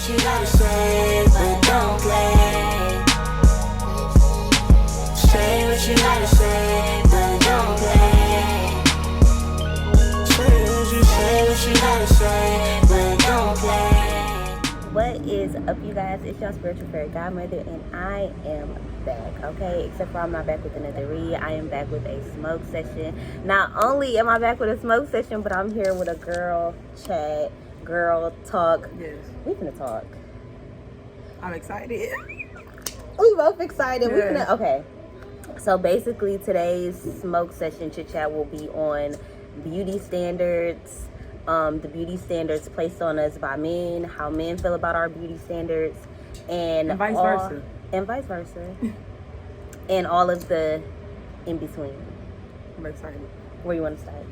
what you gotta say, but don't play. Say what you gotta say, but don't play. Say what you gotta say, but don't play. What is up, you guys? It's your spiritual fairy godmother, and I am back, okay? Except for I'm not back with another read. I am back with a smoke session. Not only am I back with a smoke session, but I'm here with a girl chat, girl talk. Yes. We finna talk. I'm excited. We both excited. Yeah. Okay. So basically, today's smoke session chit chat will be on beauty standards. The beauty standards placed on us by men, how men feel about our beauty standards, and vice versa. And vice versa. And all of the in between. I'm excited. Where you want to start?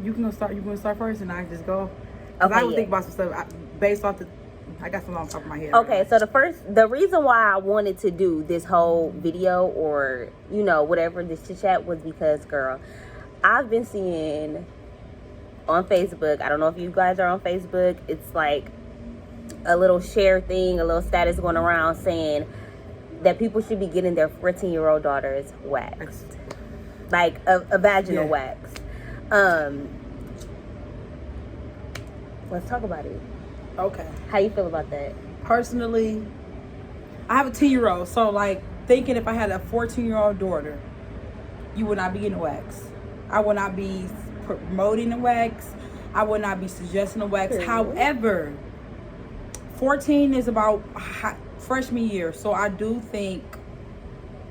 You can start first, and I can just go. Okay, I would think about some stuff based off the. I got some on top of my head. Okay, right. So the reason why I wanted to do this whole video, or whatever, this chit chat, was because, girl, I've been seeing on Facebook, I don't know if you guys are on Facebook, it's like a little share thing, a little status going around saying that people should be getting their 14-year-old daughters waxed, like a vaginal wax. Let's talk about it. Okay. How you feel about that? Personally, I have a 10-year-old, so like thinking if I had a 14-year-old daughter, you would not be getting a wax. I would not be promoting the wax. I would not be suggesting the wax. However, 14 is about freshman year, so I do think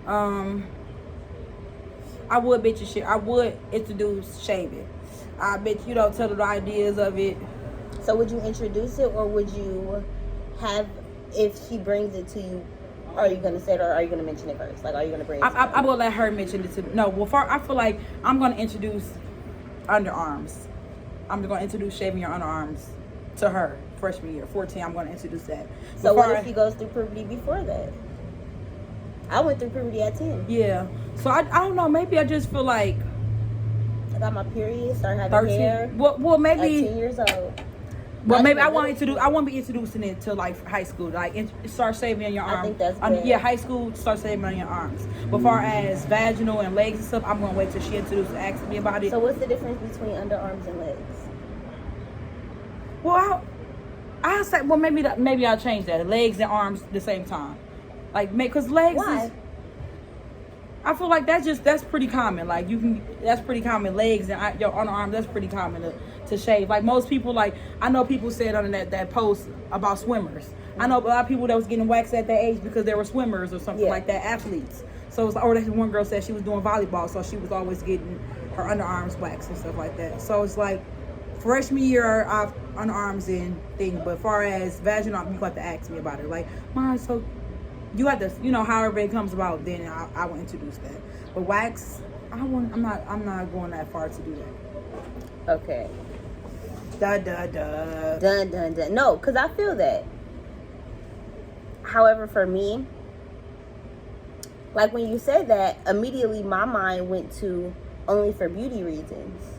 I would I would introduce shaving. I bet tell her the ideas of it. So would you introduce it, or would you have, if she brings it to you, are you gonna say it, or are you gonna mention it first? Like, are you gonna bring it to I will let her mention it to no. Well, I feel like I'm gonna introduce underarms. I'm gonna introduce shaving your underarms to her freshman year, 14. I'm gonna introduce that. So what if she goes through puberty before that? I went through puberty at 10. Yeah. So I don't know. Maybe I just feel like I got my period, started having hair. Well, maybe at 10 years old. Well, maybe I won't be introducing it to like high school. Like start shaving on your arms. I think that's good. Yeah, high school, start shaving on your arms. But far as vaginal and legs and stuff, I'm gonna wait till she introduces, asks me about it. So what's the difference between underarms and legs? Well, I'll say, well, maybe I'll change that. Legs and arms at the same time. Like, because legs Why? is, I feel like that's pretty common. Like, that's pretty common. Legs and your underarms, that's pretty common to shave. Like, most people, like, I know people said on that post about swimmers. I know a lot of people that was getting waxed at that age because they were swimmers or something like that, athletes. So it's like, or one girl said she was doing volleyball, so she was always getting her underarms waxed and stuff like that. So it's like, freshman year, I've underarms and thing, but far as vaginal, you got to ask me about it. Like, Mom, so you have to, however it comes about, then I will introduce that. But wax, I'm not going that far to do that. Okay. Dun dun dun. Dun dun dun. No, because I feel that. However, for me, like when you said that, immediately my mind went to only for beauty reasons.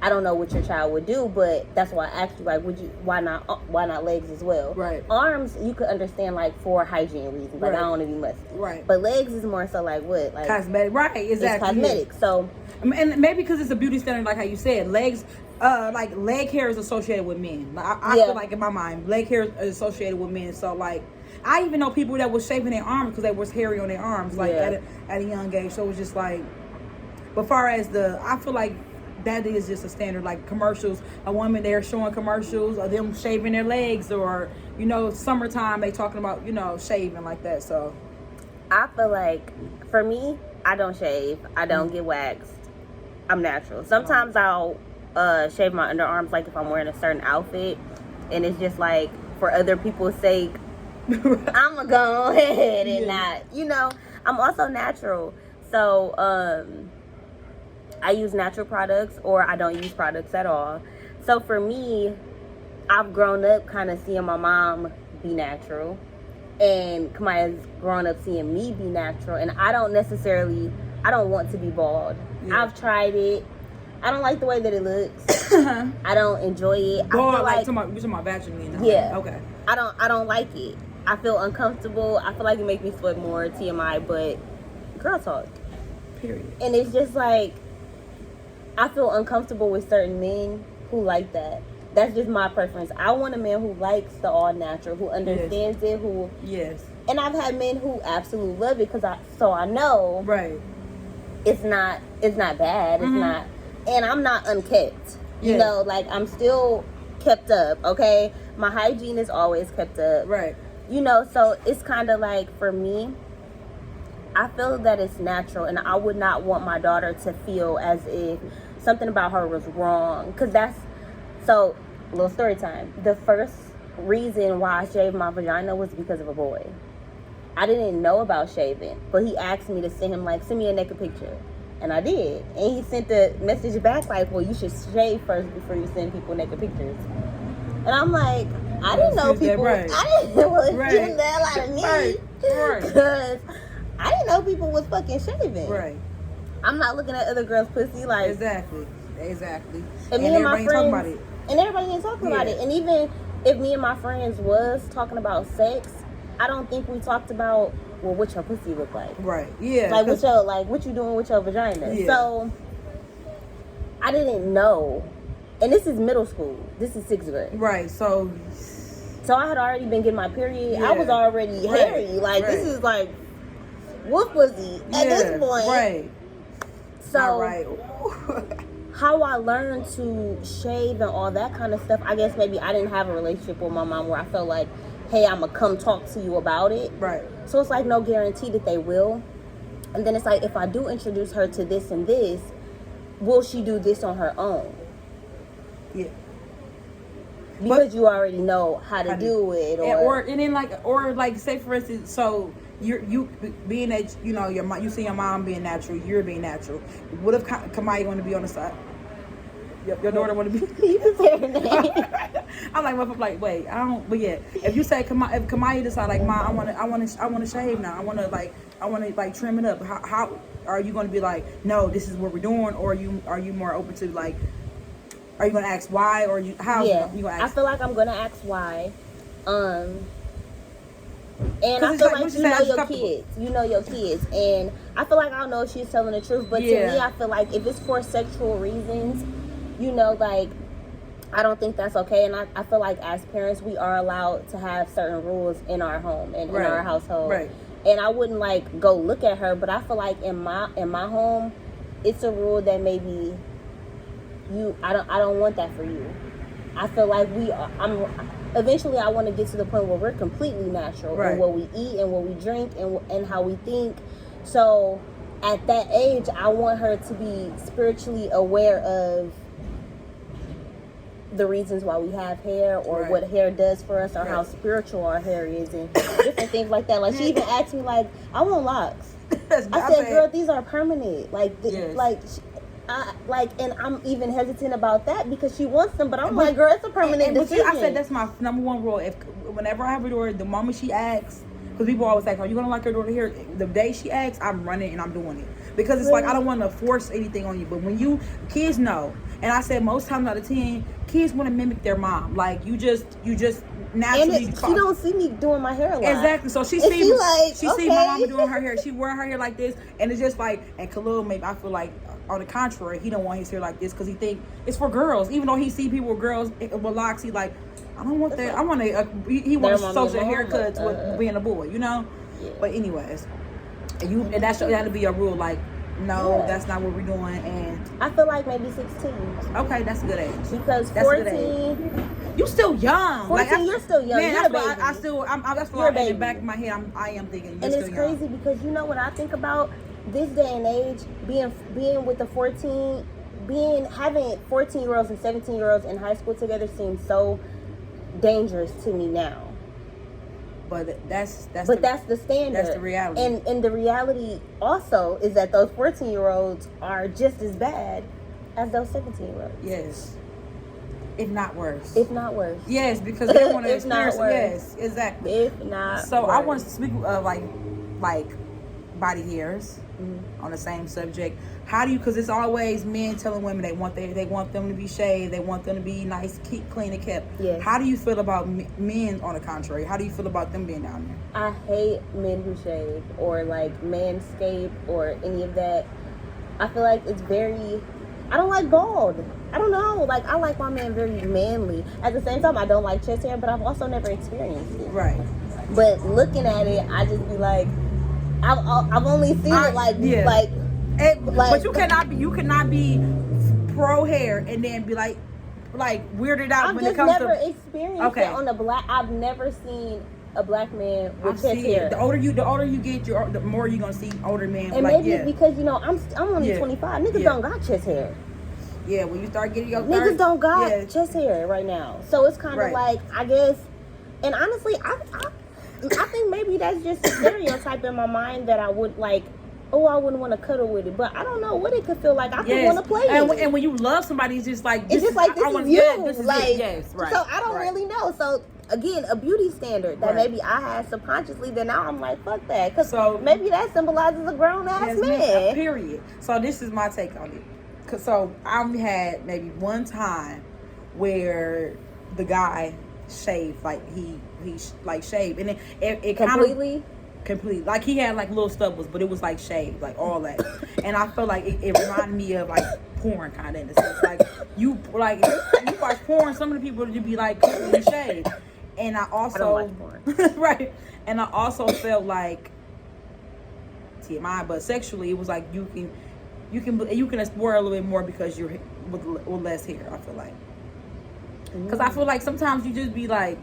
I don't know what your child would do, but that's why I asked you, like, why not legs as well? Right. Arms, you could understand, like, for hygiene reasons. Like, I don't want to be musty. Right. But legs is more so like what? Like cosmetic. Right, exactly. It's cosmetic. So, and maybe because it's a beauty standard, like how you said, legs, like leg hair is associated with men. Like, I feel like in my mind, leg hair is associated with men. So, like, I even know people that was shaving their arms because they was hairy on their arms, like at a young age. So it's just like, but far as I feel like that is just a standard, like commercials, a woman there showing commercials of them shaving their legs, or summertime they talking about shaving like that. So I feel like for me, I don't shave, I don't get waxed, I'm natural. Sometimes I'll shave my underarms, like if I'm wearing a certain outfit and it's just like for other people's sake. I'm gonna go ahead and not, I'm also natural, so I use natural products, or I don't use products at all. So for me, I've grown up kind of seeing my mom be natural, and Kamaya's grown up seeing me be natural, and I don't want to be bald. I've tried it. I don't like the way that it looks. I don't enjoy it. Boy, I feel like you're talking about vaginally now. Yeah. Okay. I don't like it. I feel uncomfortable. I feel like it makes me sweat more, TMI, but girl talk. Period. And it's just like, I feel uncomfortable with certain men who like that. That's just my preference. I want a man who likes the all natural, who understands it, who... Yes. And I've had men who absolutely love it because I know... Right. It's not bad. It's not... And I'm not unkept. You Yes. know, like, I'm still kept up, okay? My hygiene is always kept up. Right. You know, so it's kind of like, for me, I feel that it's natural, and I would not want my daughter to feel as if something about her was wrong. Because that's... So, little story time. The first reason why I shaved my vagina was because of a boy. I didn't know about shaving, but he asked me to send me a naked picture. And I did. And he sent the message back like, well, you should shave first before you send people naked pictures. And I'm like, I didn't know people... Right. I didn't know it was Right. getting the hell out of me. Right. Because I didn't know people was fucking shaving. Right. I'm not looking at other girls' pussy like... Exactly. And me and my everybody friends... talking about it. And everybody ain't talking about it. And even if me and my friends was talking about sex, I don't think we talked about, well, what your pussy look like. Right. Yeah. Like, what you doing with your vagina. Yeah. So, I didn't know. And this is middle school. This is 6th grade. Right. So I had already been getting my period. Yeah. I was already hairy. Like, this is like wolf pussy at this point. Right. So, all right. how I learned to shave and all that kind of stuff, I guess maybe I didn't have a relationship with my mom where I felt like, hey, I'm going to come talk to you about it. Right. So it's like no guarantee that they will. And then it's like, if I do introduce her to this and this, will she do this on her own? Yeah. Because you already know how to do it. Or say for instance, so you being that, you know, you see your mom being natural, you're being natural. What if Kamaya want to be on the side? Your daughter want to be. You can say her name. I'm like, wait, I don't. But yeah, if you say if Kamaya decide like, Mom, I want to shave now. I want to trim it up. How are you going to be like, no, this is what we're doing, or are you more open to like, are you going to ask why, or how? Yeah, you going to ask? I feel like I'm going to ask why. And I feel like you know your kids, and I feel like I don't know if she's telling the truth, but to me, I feel like if it's for sexual reasons, you know, like, I don't think that's okay. And I feel like as parents, we are allowed to have certain rules in our home and in our household. Right. And I wouldn't like go look at her, but I feel like in my home, it's a rule that maybe I don't want that for you. I feel like eventually I want to get to the point where we're completely natural in what we eat and what we drink and how we think. So at that age, I want her to be spiritually aware of the reasons why we have hair, or what hair does for us, or how spiritual our hair is, and different things like that. Like, she even asked me, like, I want locks. I said, girl, these are permanent. Like, and I'm even hesitant about that because she wants them, but I'm like, girl, it's a permanent decision. I said that's my number one rule. Whenever I have a daughter, the moment she asks, because people always ask, are you gonna like your daughter hair? The day she asks, I'm running and I'm doing it, because it's like, I don't want to force anything on you. But when kids know, and I said most times out of 10, kids want to mimic their mom. Like, you just naturally. And she don't see me doing my hair a lot. Exactly. So she see my mama doing her hair. She wearing her hair like this, and it's just like, and Khalil, maybe I feel like on the contrary, he don't want his hair like this because he think it's for girls. Even though he see people with girls with locks, he like, I don't want that. I want he wants social haircuts with being a boy, you know. Yeah. But anyways, and that had to be a rule. Like, no, that's not what we're doing. And I feel like maybe 16. Okay, that's a good age. Because that's 14, you still young. 14, you're still young. Man, that's why that's why in the back of my head I am thinking. And it's crazy because you know what I think about this day and age, being with the 14, having 14-year-olds and 17-year-olds in high school together seems so dangerous to me now. But that's the standard. That's the reality. And the reality also is that those 14-year-olds are just as bad as those 17-year-olds. Yes. If not worse. Yes, because they want to experience. Yes, exactly. If not so worse. I want to speak of like body hairs on the same subject. how do you? Because it's always men telling women they want them to be shaved, they want them to be nice, keep clean and kept. Yes. How do you feel about men on the contrary? How do you feel about them being down there? I hate men who shave or like manscape or any of that. I feel like it's very. I don't like bald. I don't know. Like, I like my man very manly. At the same time, I don't like chest hair, but I've also never experienced it. Right. But looking at it, I just be like, I've only seen it like but you cannot be pro hair and then be like weirded out when it comes to. I've never experienced it on a black. I've never seen a black man with chest hair. The older you get, the more you're gonna see older men. And maybe it's because I'm only 25. Niggas don't got chest hair. Yeah, when you start getting your niggas don't got chest hair right now. So it's kind of like, I guess, and honestly, I think maybe that's just a stereotype in my mind that I would like. Oh, I wouldn't want to cuddle with it, but I don't know what it could feel like. I could want to play it. And when you love somebody, it's just like this is you. This is like, it. Yes, right. So I don't really know. So again, a beauty standard that maybe I had subconsciously. Then now I'm like, fuck that, because maybe that symbolizes a grown ass man. Period. So this is my take on it. So I've had maybe one time where the guy shaved, like he shaved, and it completely. Completely, like he had like little stubbles, but it was like shaved, like all that. And I felt like it reminded me of like porn, kind of, in a sense. Like you watch porn, some of the people would be like completely shaved. And I also don't watch porn. right. And I also felt like TMI, but sexually it was like you can explore a little bit more because you're with less hair. I feel like, because I feel like sometimes you just be like,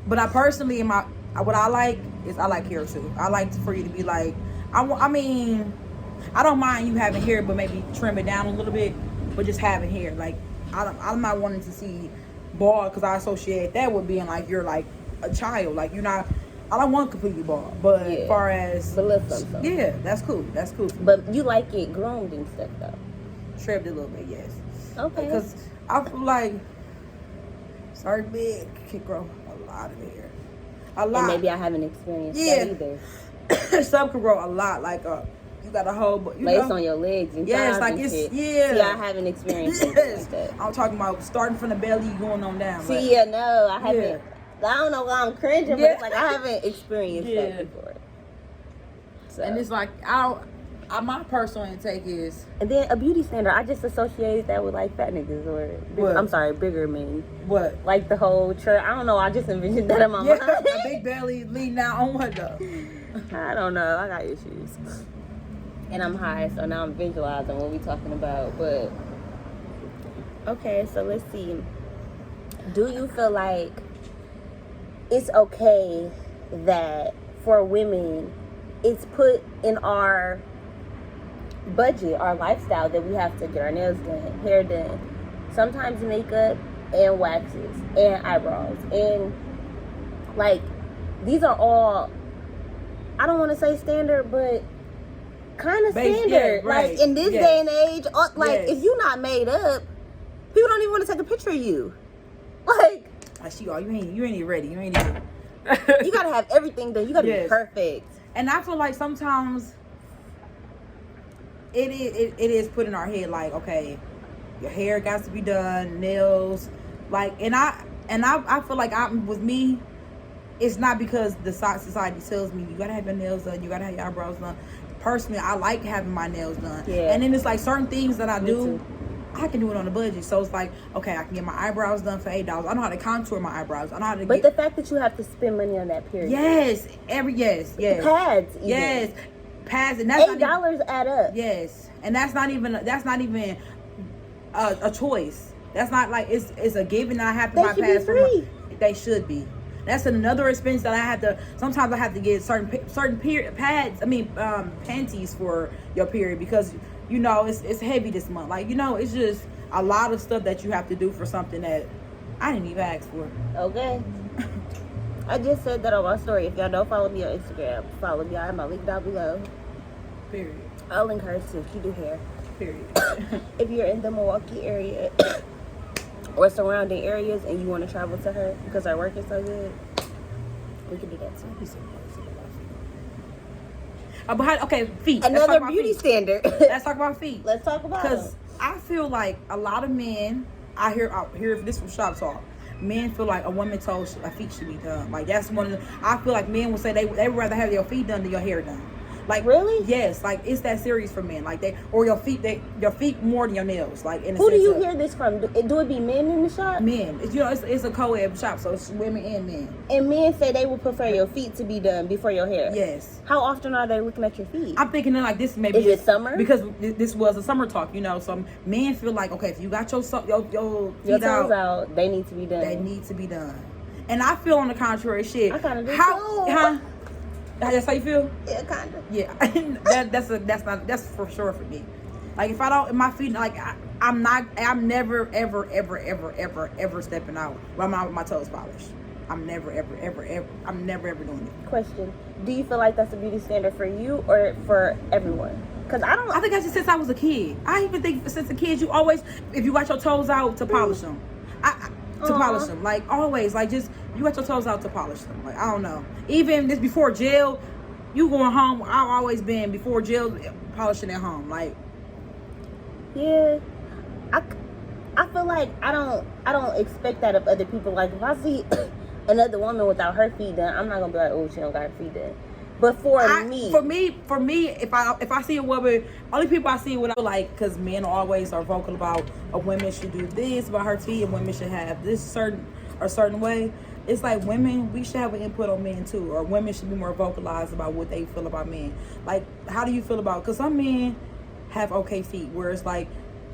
But I personally, what I like is I like hair too. I like for you to be like, I mean, I don't mind you having hair, but maybe trim it down a little bit, but just having hair. Like, I'm not wanting to see bald, because I associate that with being like you're like a child. Like, you're not. I don't want completely bald, but as far as that's cool. That's cool. But you like it groomed and stuff though. Trimmed a little bit, yes. Okay. Because I feel like certain big can grow a lot of hair. A lot. And maybe I haven't experienced that either. Some can grow a lot. Like you got a whole, lace on your legs and thighs like it's shit. See, I haven't experienced it like that. I'm talking about starting from the belly going on down. See, no, I haven't. Yeah. I don't know why I'm cringing, but it's like I haven't experienced that before. So. And it's like my personal intake is. And then a beauty standard, I just associated that with like fat niggas or bigger men. What? Like the whole church. I don't know. I just envisioned that in my mind. A big belly leaning out on what though? I don't know. I got issues. And I'm high, so now I'm visualizing what we're talking about. But okay, so let's see. Do you feel like it's okay that for women it's put in our budget, our lifestyle, that we have to get our nails done, hair done, sometimes makeup and waxes and eyebrows, and like these are all, I don't want to say standard, but kind of standard. Like in this day and age, if you're not made up, people don't even want to take a picture of you. Like, you ain't even ready. You ain't even. You gotta have everything done. You gotta be perfect. And I feel like sometimes it is put in our head like, okay, your hair got to be done, nails, like, and I feel like with me, it's not because the society tells me you gotta have your nails done, you gotta have your eyebrows done. Personally, I like having my nails done. Yeah. And then it's like certain things that I do, I can do it on a budget. So it's like, okay, I can get my eyebrows done for $8. I know how to contour my eyebrows. I know how to the fact that you have to spend money on that period. Yes. Pads. Even. Yes. Pads. And that's $8 add up. Yes. And that's not even a choice. That's not like, it's a given that I have to buy pads for. They should be. That's another expense that I have to. Sometimes I have to get certain period pads. Panties for your period, because it's heavy this month. Like, it's just a lot of stuff that you have to do for something that I didn't even ask for. Okay. I just said that on my story. If y'all don't follow me on Instagram, follow me. I have my link down below. Period. I'll link hers too. She do hair. Period. If you're in the Milwaukee area or surrounding areas and you want to travel to her because her work is so good, we can do that too. Okay, feet. Another beauty standard. Let's talk about feet. Let's talk about it. Because I feel like a lot of men, I hear this from shop talk. Men feel like a woman told a feet should be done. Like that's one of the. I feel like men would say they would rather have your feet done than your hair done. Like really? Yes. Like it's that serious for men. Like your feet more than your nails. Like in who do you hear this from? Do it be men in the shop? Men. It's a co-ed shop, so it's women and men. And men say they would prefer your feet to be done before your hair. Yes. How often are they looking at your feet? I'm thinking that like this maybe is it summer? Because this was a summer talk, Some men feel like okay, if you got your feet toes out, they need to be done. They need to be done. And I feel on the contrary, shit. I kind of do too. Huh? That's how you feel? Yeah, kind of. Yeah, that's for sure for me. Like if I don't, my feet, like I'm never ever stepping out with my toes polished. I'm never ever doing it. Question: do you feel like that's a beauty standard for you or for everyone? Because I think that's just since I was a kid. I even think since a kid, you always, if you got your toes out, to polish them. Polish them, like always, like just you got your toes out to polish them. Like I don't know, even this before jail, you going home. I've always been before jail polishing at home. Like yeah, I feel like I don't expect that of other people. Like if I see another woman without her feet done, I'm not gonna be like, oh, she don't got her feet done. But for me, if I see a woman, only people I see what I like, because men always are vocal about a woman should do this about her feet and women should have this certain way. It's like women, we should have an input on men too, or women should be more vocalized about what they feel about men. Like, how do you feel about? Because some men have okay feet, where it's like,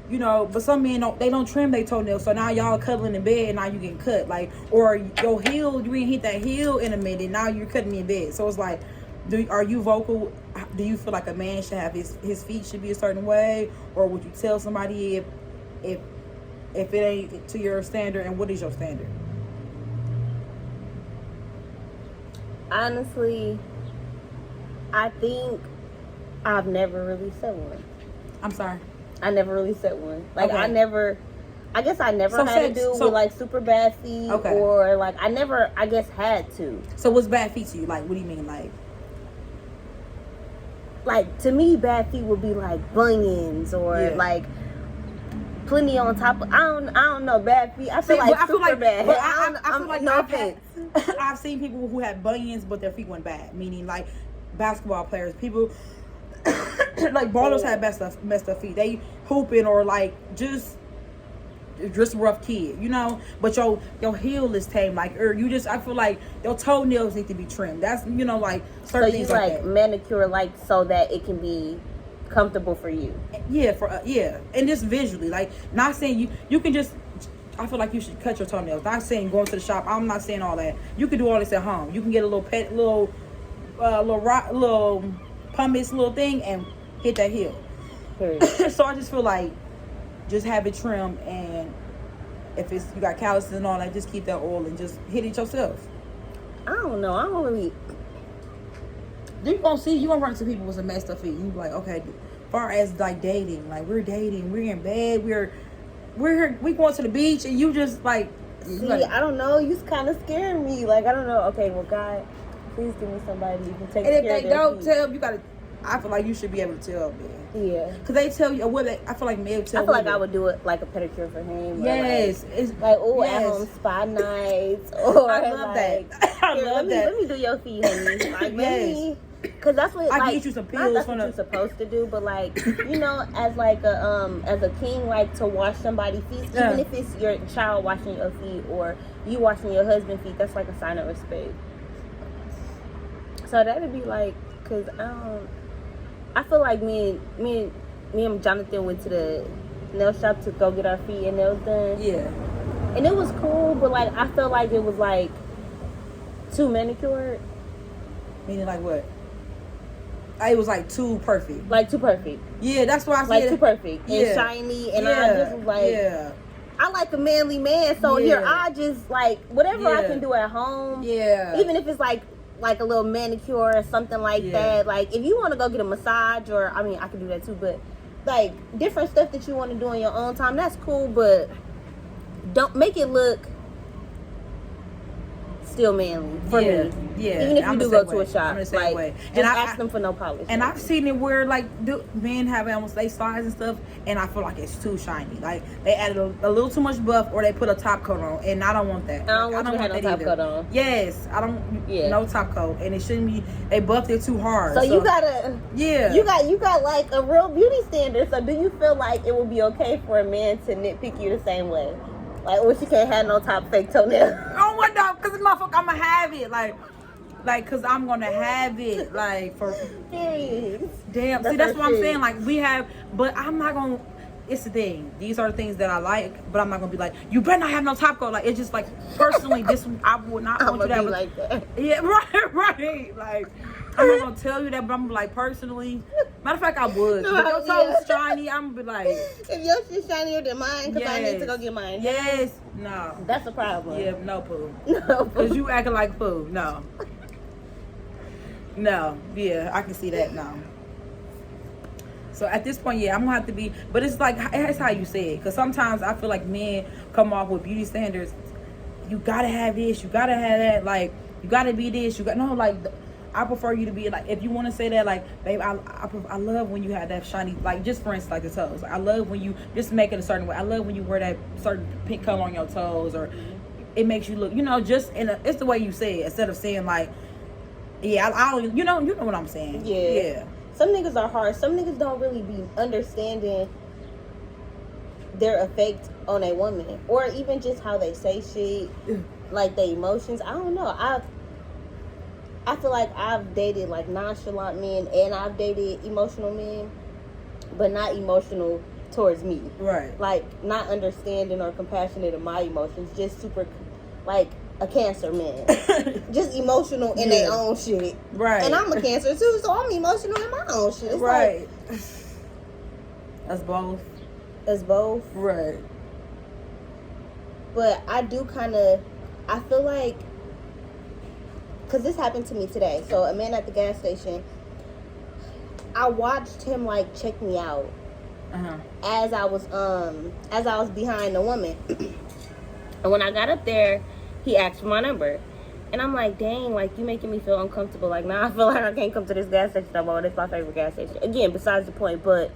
but some men don't trim their toenails, so now y'all cuddling in bed and now you getting cut, like, or your heel, you ain't hit that heel in a minute, now you're cutting in bed. So it's like, are you vocal? Do you feel like a man should have his feet should be a certain way, or would you tell somebody if it ain't to your standard? And what is your standard? Honestly, I think I've never really said one. I'm sorry. I never really said one. Like, okay. I guess I never had to do with like super bad feet, okay. Or like I never, I guess, had to. So what's bad feet to you? Like, what do you mean, like to me, bad feet would be like bunions or like plenty on top of, I don't know, bad feet. I feel like super bad. But I feel like no offense. I've seen people who had bunions but their feet went bad, meaning like basketball players, people like ballers have messed up feet. They hooping or like just rough kid, but your heel is tame, like, or I feel like your toenails need to be trimmed. That's like certain things like that. Manicure, like, so that it can be comfortable for you. Yeah, and just visually, like, not saying you can just, I feel like you should cut your toenails. Not saying going to the shop. I'm not saying all that. You can do all this at home. You can get a little pumice little thing and hit that heel. So I just feel like just have it trimmed, and if you got calluses and all that, just keep that oil and just hit it yourself. I don't know. I don't really. You gonna run into people with some messed up feet. You be like, okay, far as like dating, like we're dating, we're in bed, we going to the beach, and you just like. I don't know. You kind of scaring me. Like, I don't know. Okay, well, God, please give me somebody you can take care of. And if they don't tell, you gotta. I feel like you should be able to tell, man. Yeah. Because they tell you, I feel like men tell. I feel like I would do it like a pedicure for him. Yes. It's like, at home spa nights. Or I love that. I love that. Let me do your feet, honey. Like, yes. Because that's what, I like, can get you some pills. That's what you're supposed to do, but like, as like as a king, like, to wash somebody's feet, even if it's your child washing your feet or you washing your husband's feet, that's like a sign of respect. So that'd be like, because I feel like me and Jonathan went to the nail shop to go get our feet and nails done. Yeah. And it was cool, but like I felt like it was like too manicured. Meaning like what? It was like too perfect. Like too perfect. Yeah, that's why I said like too perfect and shiny, and I just was like, I like a manly man, so here I just like whatever I can do at home. Yeah. Even if it's like a little manicure or something like that. Like, if you want to go get a massage, or I mean, I can do that too, but like different stuff that you want to do in your own time, that's cool, but don't make it look still manly for me. Yeah, Even if I'm you the do go same to way. a shop, I'm the same like way. just ask them for no polish. And I've seen it where like men have almost they slides and stuff, and I feel like it's too shiny. Like they added a little too much buff, or they put a top coat on, and I don't want that. I don't want that no top either. coat on. Yes, I don't. Yeah. No top coat, and it shouldn't be. They buffed it too hard. So you gotta. Yeah. You got like a real beauty standard. So do you feel like it would be okay for a man to nitpick you the same way? Like, well, she can't have no top fake toenail. Oh my God, because motherfucker, I'ma have it. Like, cause I'm gonna have it, like, for Period. damn. See, that's what I'm saying. Like, we have, but I'm not gonna. It's the thing. These are the things that I like, but I'm not gonna be like, you better not have no top coat. Like, it's just like personally, this I would not want you to have. Like that. Yeah, right. Like, I'm not gonna tell you that, but I'm gonna be like personally. Matter of fact, I would. No, if your toes shiny, I'm gonna be like, if your shit's shinier than mine, because I need to go get mine. Yes, no. That's a problem. Yeah, no poo. No. Cause you acting like poo. No. No, yeah, I can see that now. So at this point, yeah, I'm gonna have to be, but it's like, that's how you say it. Because sometimes I feel like men come off with beauty standards. You gotta have this, you gotta have that, like, you gotta be this, I prefer you to be like, if you want to say that, like, babe, I love when you have that shiny, like, just for instance, like the toes. I love when you just make it a certain way. I love when you wear that certain pink color on your toes, or it makes you look, just it's the way you say it instead of saying like, yeah, I you know what I'm saying. Yeah. Some niggas are hard. Some niggas don't really be understanding their effect on a woman, or even just how they say shit, like their emotions. I don't know. I feel like I've dated like nonchalant men, and I've dated emotional men, but not emotional towards me. Right. Like not understanding or compassionate of my emotions. Just super, like a Cancer man. Just emotional in their own shit. Right. And I'm a Cancer too, so I'm emotional in my own shit. It's right. Like, that's both. That's both. Right. But I do kind of, I feel like, because this happened to me today. So a man at the gas station, I watched him like check me out as I was behind the woman. And when I got up there, he asked for my number. And I'm like, dang, like, you making me feel uncomfortable. Like, now I feel like I can't come to this gas station no more. It's my favorite gas station. Again, besides the point, but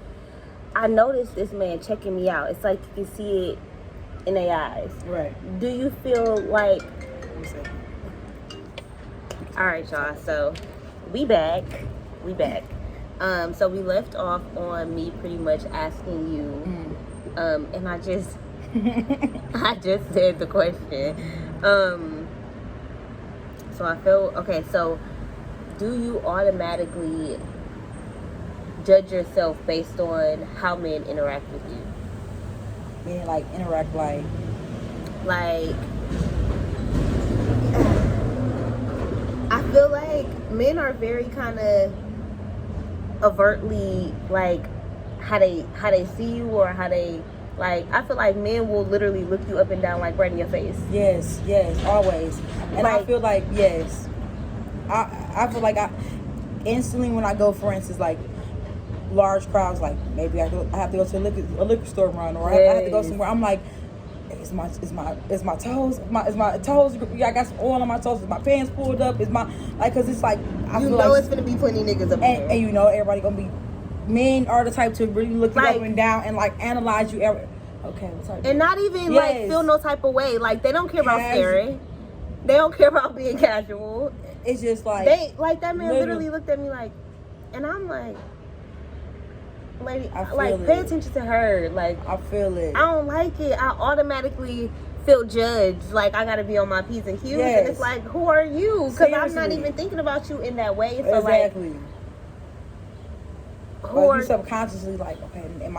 I noticed this man checking me out. It's like you can see it in their eyes. Right. Do you feel like... All right, y'all. So, we back. So, we left off on me pretty much asking you, and I just... I just said the question. So I feel okay. So, do you automatically judge yourself based on how men interact with you? Meaning, like, interact like I feel like men are very kind of overtly like how they see you, or how they. Like, I feel like men will literally look you up and down, like, right in your face. Yes, always. And like, I feel like, yes. I feel like I instantly, when I go, for instance, like, large crowds, like, maybe I have to go to a liquor store run, or I have to go somewhere. I'm like, is my toes, my toes, I got some oil on my toes, is my pants pulled up, because it's like, I feel like it's gonna be plenty niggas up there. And everybody gonna be, men are the type to really look you up and down and like analyze you okay, what's up? And not even like feel no type of way. Like, they don't care about staring. They don't care about being casual. It's just like that man literally looked at me like, and I'm like, lady, like, pay attention to her. Like, I feel it. I don't like it. I automatically feel judged. Like, I gotta be on my P's and Q's. And it's like, who are you? Because I'm not even thinking about you in that way. So exactly. Like, but you subconsciously like, okay, am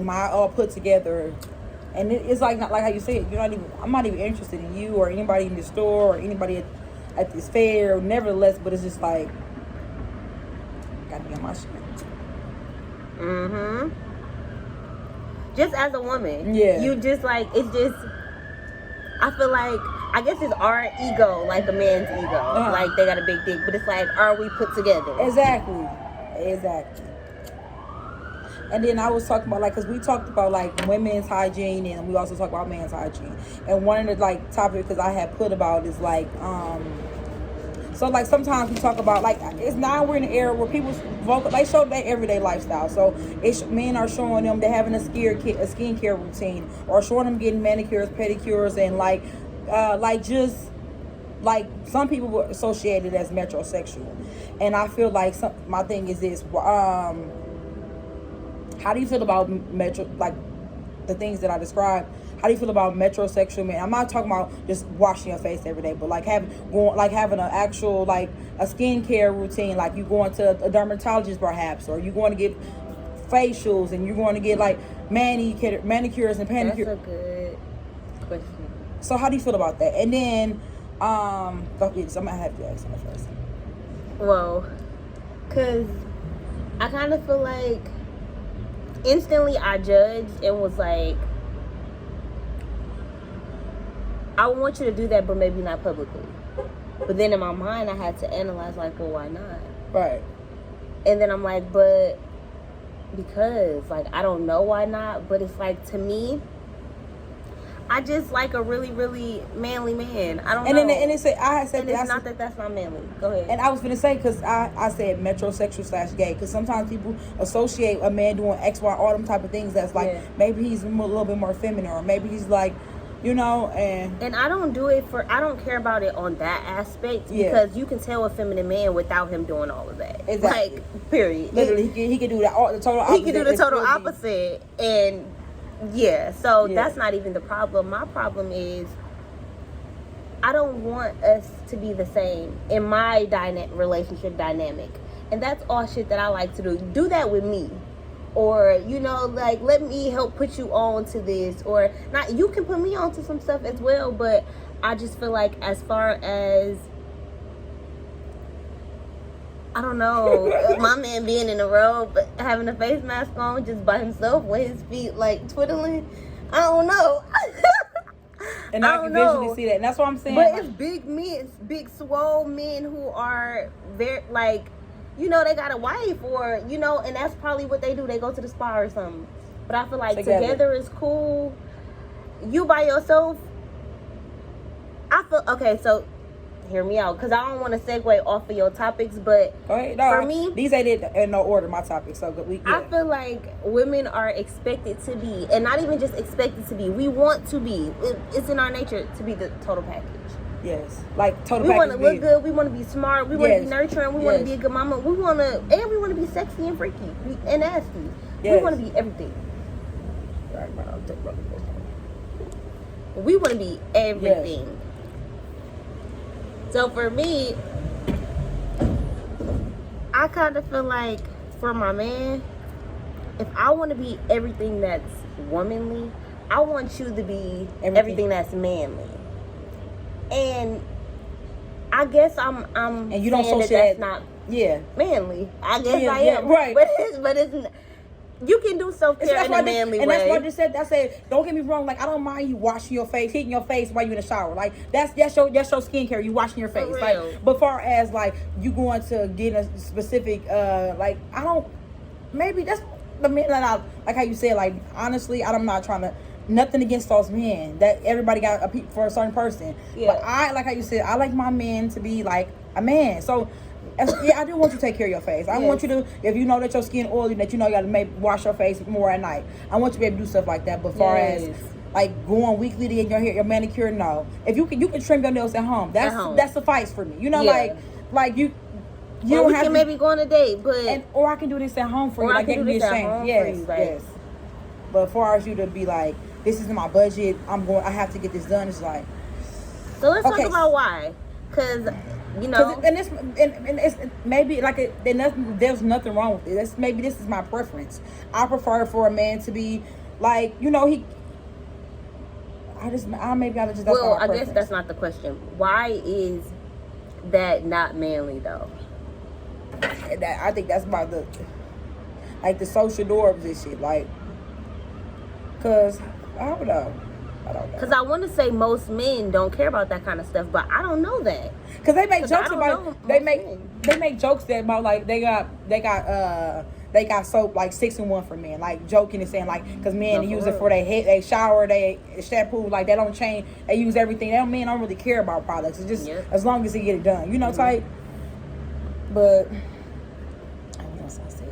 I all put together? And it's like, not like how you say it. I'm not even interested in you or anybody in the store or anybody at this fair. Nevertheless, but it's just like, gotta be on my shit. Just as a woman, you just like, it's just. I feel like, I guess it's our ego, like a man's ego. Like, they got a big dick, but it's like, are we put together? Exactly. And then I was talking about, like, because we talked about, like, women's hygiene, and we also talked about men's hygiene. And one of the, like, topics because I had put about is, like, so, like, sometimes we talk about, like, it's now we're in an era where people they show their everyday lifestyle. So men are showing them they're having a skincare routine, or showing them getting manicures, pedicures, and like just like some people were associated as metrosexual. And I feel like my thing is this: how do you feel about the things that I described? How do you feel about metrosexual men? I'm not talking about just washing your face every day, but like having an actual, like, a skincare routine, like you going to a dermatologist perhaps, or you going to get facials, and you're going to get like manicures and pedicures. That's a good question. So how do you feel about that? And then, so I'm gonna have you ask that first. Well, cause I kind of feel like instantly I judged and was like, I want you to do that, but maybe not publicly. But then in my mind, I had to analyze, like, well, why not? Right. And then I'm like, but because, like, I don't know why not. But it's like, to me, I just like a really, really manly man. I don't know. And it's not that that's not manly. Go ahead. And I was gonna say, because I said metrosexual / gay, because sometimes people associate a man doing X, Y, all them type of things that's like, maybe he's a little bit more feminine, or maybe he's like, you know, and I don't do it I don't care about it on that aspect, because you can tell a feminine man without him doing all of that. Exactly. Like, period. Literally, he can do the total opposite. He can do the total opposite, and that's not even the problem. My problem is I don't want us to be the same in my relationship dynamic, and that's all shit that I like to do. Do that with me. Or, you know, like, let me help put you on to this. Or, not, you can put me on to some stuff as well. But I just feel like, as far as, I don't know, my man being in a robe, but having a face mask on just by himself with his feet, like, twiddling, I don't know. And I can visually see that. And that's what I'm saying. But it's big men, big swole men who are very, like, you know, they got a wife, or, you know, and that's probably what they do. They go to the spa or something. But I feel like together is cool. You by yourself, okay, so hear me out, because I don't want to segue off of your topics, but for me, these ain't in no order, my topics. So I feel like women are expected to be, and not even just expected to be, we want to be. It's in our nature to be the total package. Yes, like total. We want to look good. We want to be smart. We want to be nurturing. We want to be a good mama. We want to be sexy and freaky and nasty. Yes. We want to be everything. We want to be everything. Yes. So for me, I kind of feel like for my man, if I want to be everything that's womanly, I want you to be everything that's manly. And I guess I'm and you don't that's not manly. I guess I am. Right. But it's you can do self-care in a manly way. And that's what I just said. I said, don't get me wrong, like, I don't mind you washing your face, hitting your face while you're in the shower. Like, that's your skincare, you washing your face. Like, but far as like you going to get a specific like, I don't, maybe that's the men that I like how you said, like, honestly, I'm not trying to, nothing against those men, that everybody got a peep for a certain person. But I like how you said, I like my men to be like a man. So I do want you to take care of your face. I want you to, if you know that your skin oily, that you know you got to maybe wash your face more at night. I want you to be able to do stuff like that. But far as like going weekly to get your hair, your manicure, no. If you can trim your nails at home. That suffice for me. You know, like you don't have to maybe go on a date, but or I can do this at home for you. Like, that can be a shame. Yes. But far as you to be like, this is my budget, I have to get this done. It's like, so let's talk about why, because you know, and it's maybe like there's nothing wrong with it. Maybe this is my preference. I prefer for a man to be like, you know, I guess that's not the question. Why is that not manly though? I think that's about the social norms and shit, like, cause I don't know. Because I want to say most men don't care about that kind of stuff, but I don't know that. Because they make jokes about they make jokes that about like they got they got soap like 6-in-1 for men, like joking and saying like, because men use it for their head, they shower, they shampoo, like they don't change, they use everything. Men don't really care about products. It's just as long as they get it done, you know, type. But what else I said?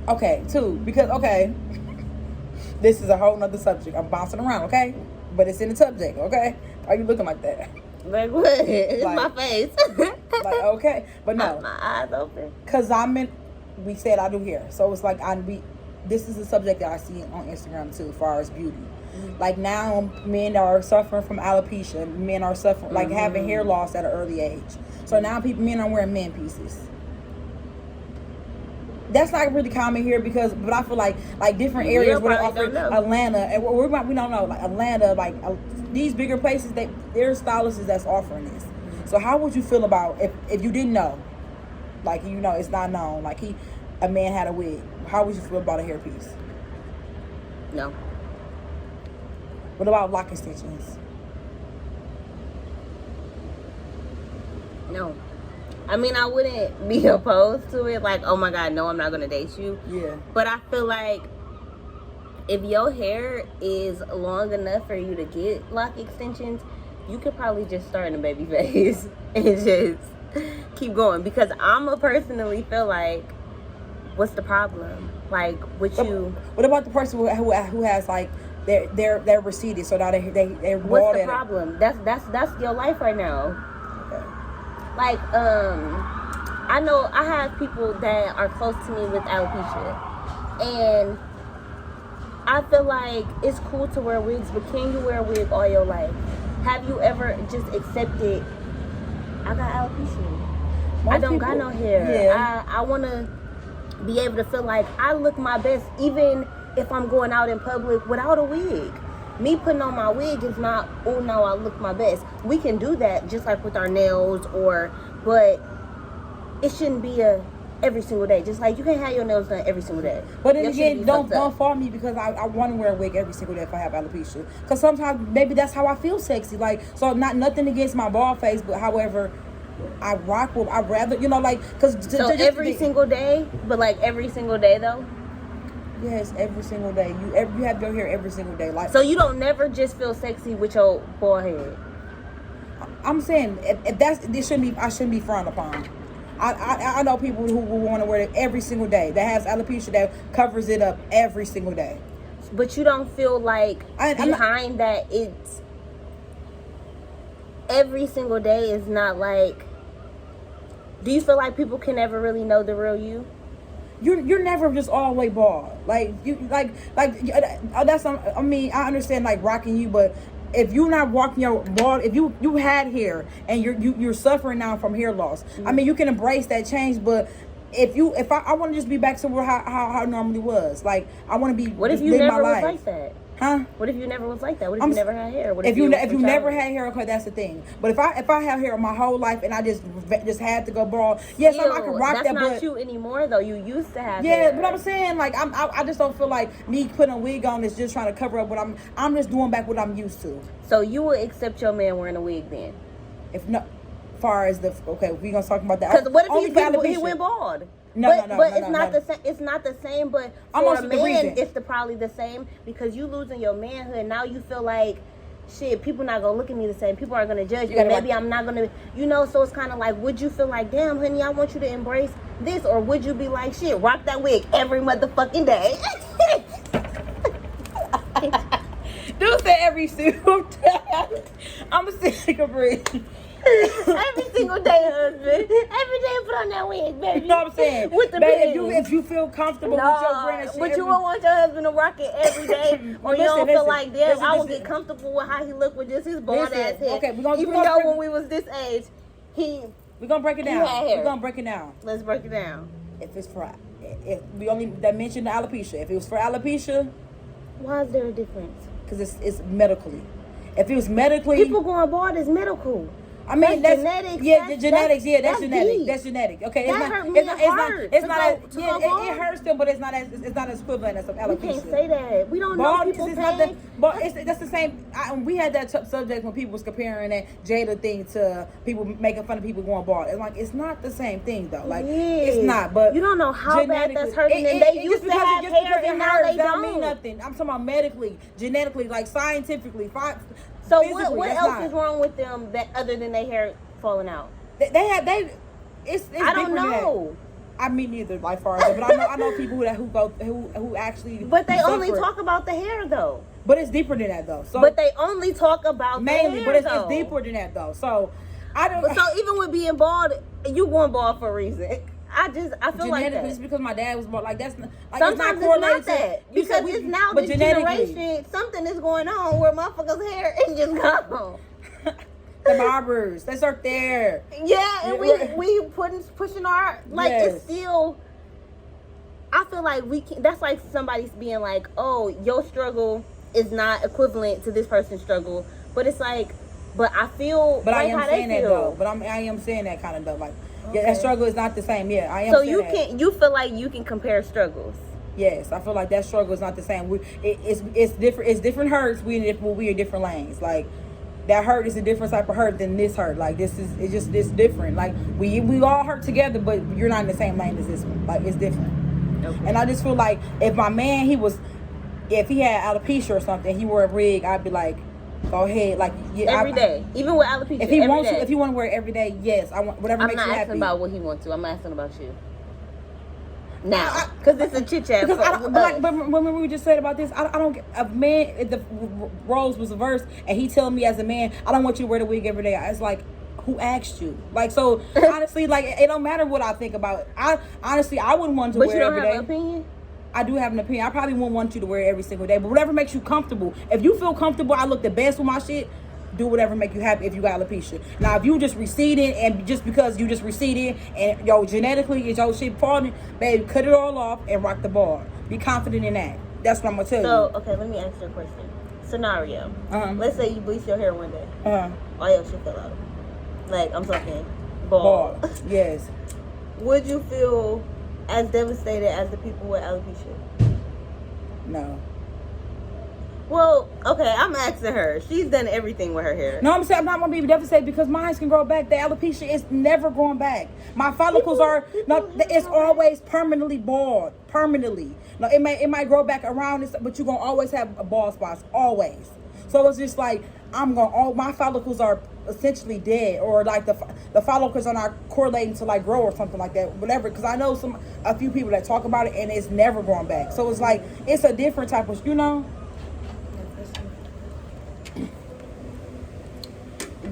Okay, too, because this is a whole nother subject. I'm bouncing around, okay, but it's in the subject, okay. Why are you looking like that? Like what? It's like, my face. Like okay, but no, my eyes open. Cause we said I do hair, so it's like this is a subject that I see on Instagram too, as far as beauty. Like now, men are suffering from alopecia. Men are suffering like having hair loss at an early age. So now men are wearing men pieces. That's not really common here but I feel like different areas where they offer Atlanta and we don't know, like Atlanta, like these bigger places, there's stylists that's offering this. So how would you feel about if you didn't know, like, you know, it's not known, like a man had a wig, how would you feel about a hairpiece? No. What about lock extensions? No. I mean, I wouldn't be opposed to it. Like, oh my God, no, I'm not going to date you. Yeah. But I feel like if your hair is long enough for you to get lock extensions, you could probably just start in a baby phase and just keep going. Because I'ma personally feel like, what's the problem? Like, with you. What about the person who has like they're receded, so now they're what's the problem? That's your life right now. Like, I know I have people that are close to me with alopecia, and I feel like it's cool to wear wigs, but can you wear a wig all your life? Have you ever just accepted, I got alopecia, I don't got no hair. Yeah. I want to be able to feel like I look my best, even if I'm going out in public without a wig. Me putting on my wig is not, oh no, I look my best. We can do that just like with our nails, but it shouldn't be every single day. Just like you can't have your nails done every single day. But then again, don't fault me because I want to wear a wig every single day if I have alopecia. Because sometimes maybe that's how I feel sexy. Like, so nothing against my bald face, but however, I rock with, I'd rather, you know, like, because. So every single day, but like every single day though? Yes, every single day. You have your hair every single day. Like, so you don't never just feel sexy with your bald head? I'm saying if I shouldn't be frowned upon. I know people who want to wear it every single day. That has alopecia that covers it up every single day. But you don't feel like behind that it's every single day is not like. Do you feel like people can never really know the real you? You're never just all the way bald. Like you that's, I mean, I understand like rocking you, but if you're not walking your bald, if you had hair and you're suffering now from hair loss, I mean, you can embrace that change, but if I want to just be back to how it normally was, like I want to be. What if you never was like that? Huh? What if you never was like that? What if you never had hair? What if you never had hair? Okay, that's the thing. But if I have hair my whole life and I just had to go bald, yes, I can rock that. That's not you anymore, though. You used to have. Yeah, hair. but I'm saying like I just don't feel like me putting a wig on is just trying to cover up what I'm just doing back what I'm used to. So you will accept your man wearing a wig then? If not, far as we gonna talk about that. Because what if he went bald? No, it's not the same. It's not the same. But for a man, it's probably the same because you losing your manhood. Now you feel like, shit, people not gonna look at me the same. People are gonna judge me. Maybe I'm not gonna, So it's kind of like, would you feel like, damn, honey, I want you to embrace this, or would you be like, shit, rock that wig every motherfucking day? Do say every single day. I'm sick of breathing. Every single day, husband. Every day, put on that wig, baby. You know what I'm saying? With the baby, if you feel comfortable with your brand, but you won't want your husband to rock it every day, or you don't feel like, damn, I will get comfortable with how he look with just his bald ass head. Okay, even though when we was this age, we're gonna break it down. We're gonna break it down. Let's break it down. If we only mentioned the alopecia. If it was for alopecia, why is there a difference? Because it's medically. If it was medically, people going bald is medical. I mean, that's genetics. Yeah, the genetics. Yeah, that's genetic. deep. That's genetic. Okay, That hurt me it's not. It hurts them, but it's not as equivalent as alopecia. We can't say that. We don't know Bald people's is pain. not the. But that's the same. We had that subject when people was comparing that Jada thing to people making fun of people going bald. It's like it's not the same thing though. Like it's not. But you don't know how bad that's hurting. And they used to have hair, and now they don't. Mean nothing. I'm talking about medically, genetically, like scientifically. So what else is wrong with them that other than their hair falling out? It's I don't know. I mean neither, like far as, but I know people who actually. But they only talk about the hair though. But it's deeper than that though. So but they only talk about mainly, the hair, but it's though. deeper than that though. So I don't. So even with being bald, you going bald for a reason. I feel like that. Just because my dad was bald, like that's like sometimes it's not it's not that because it's now this generation. Something is going on where motherfuckers' hair is just gone. The barbers, they start there. Yeah, and we pushing our like yes. It's still. I feel like we can. That's like somebody's being like, "Oh, your struggle is not equivalent to this person's struggle," but it's like, but I feel. But like I am how saying they that feel. though. But I am saying that kind of though. Like, okay. Yeah, that struggle is not the same. Yeah, I am. So saying you that. can. You feel like you can compare struggles. Yes, I feel like that struggle is not the same. It's different. It's different hurts. We in different lanes. Like that hurt is a different type of hurt than this hurt. Like it's different. Like we all hurt together, but you're not in the same lane as this one. Like it's different. Okay. And I just feel like if my man if he had alopecia or something, he wore a wig, I'd be like, go ahead, like every day, even with alopecia. If he wants to, if you want to wear it every day, yes, I want whatever makes you happy. I'm not asking about what he wants to. I'm asking about you. Now, because it's a chit chat. But when we just said about this, I don't get a man. The roles was reversed, and he telling me as a man, I don't want you to wear the wig every day. It's like, who asked you? Like, so honestly, like it don't matter what I think about it. I wouldn't want to wear it every day. But you don't have an opinion? I do have an opinion. I probably wouldn't want you to wear it every single day, but whatever makes you comfortable. If you feel comfortable, I look the best with my shit. Do whatever make you happy if you got alopecia. Now, if you just receding and just because you just receding and genetically is your shit falling, babe, cut it all off and rock the ball. Be confident in that. That's what I'm gonna tell you. So, okay, let me ask you a question. Scenario. Let's say you bleach your hair one day. All your shit fell out. Like, I'm talking bald. Yes. Would you feel as devastated as the people with alopecia? No. Well, okay, I'm asking her. She's done everything with her hair. No, I'm saying I'm not gonna be devastated because mine can grow back. The alopecia is never going back. My follicles it's always permanently bald. Permanently. No, it might grow back around this, but you're gonna always have bald spots. Always. So it's just like all my follicles are essentially dead, or like the follicles are not correlating to like grow or something like that, whatever. Because I know a few people that talk about it and it's never going back. So it's like it's a different type of,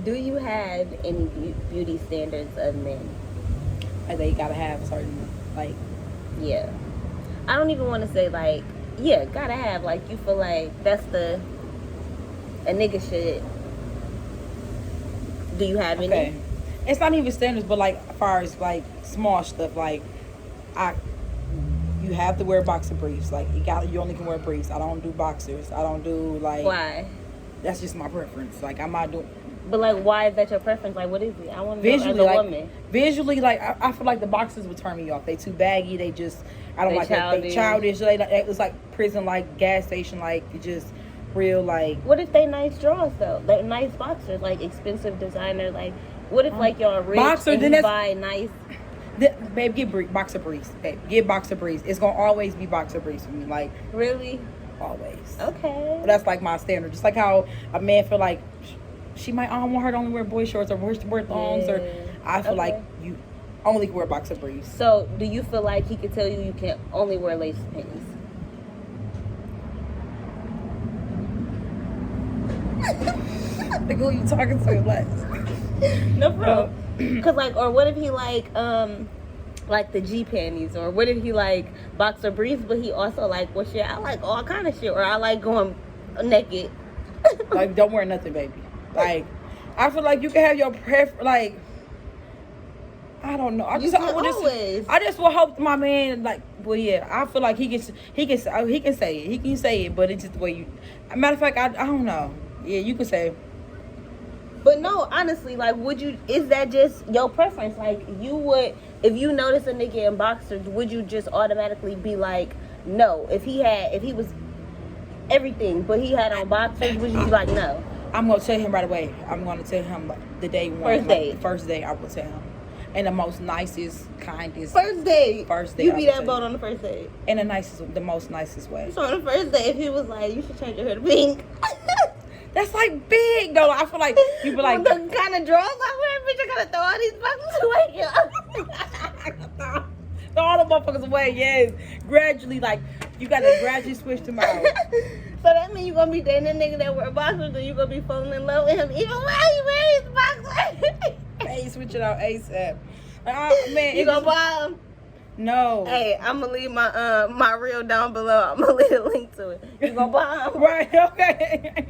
Do you have any beauty standards of men? Like they gotta have certain, like. Yeah. I don't even want to say like, yeah, gotta have, like you feel like that's a nigga should. Do you have any? Okay. It's not even standards, but like as far as like small stuff, like you have to wear boxer briefs. Like you only can wear briefs. I don't do boxers. I don't do like. Why? That's just my preference. Like I'm not doing. But like, why is that your preference? Like, what is it? I want to know as a woman. Visually, like I feel like the boxers would turn me off. They too baggy. They just I don't like that. They childish. It's like prison, like gas station, like it just real like. What if they nice drawers though? They're nice boxers, like expensive designer. Like, what if like y'all rich boxer, and you buy nice? Babe, get boxer briefs. Babe, get boxer briefs. It's gonna always be boxer briefs for me. Like really. Always. Okay. But that's like my standard. Just like how a man feel like she might want her to only wear boy shorts or wear thongs, or I feel like you only wear boxer briefs. So do you feel like he could tell you can only wear lace panties? Like who you talking to? Like no problem. Cause like, or what if he like the G panties, or what if he like boxer briefs, but he also like, well shit, I like all kind of shit, or I like going naked. Like don't wear nothing, baby. Like I feel like you can have your like I don't know. I just will hope my man like. Well, yeah, I feel like he can say it. He can say it, but it's just the way you. Matter of fact, I don't know. Yeah, you can say. But no, honestly, like, is that just your preference? Like, you would, if you notice a nigga in boxers, would you just automatically be like, no? If he was everything, but he had on boxers, would you be like, no? I'm gonna tell him right away. I'm gonna tell him like, the day one. First date. First day, I will tell him. And the most nicest, kindest. First date. You be I will that tell bold you. on the first date. In the most nicest way. So on the first date, if he was like, you should change your hair to pink. That's like big though. I feel like you be like the kind of drawers I wear, bitch, I gotta throw all these boxes away. throw all the motherfuckers away. Yes, gradually, like you gotta gradually switch them out. So that means you gonna be dating a nigga that wear boxers, or you gonna be falling in love with him even while he wears his boxers. Hey, switch it out ASAP. Man, You gonna buy him? No. Hey, I'm gonna leave my my reel down below. I'm gonna leave a link to it. You gonna buy him? Right. Okay.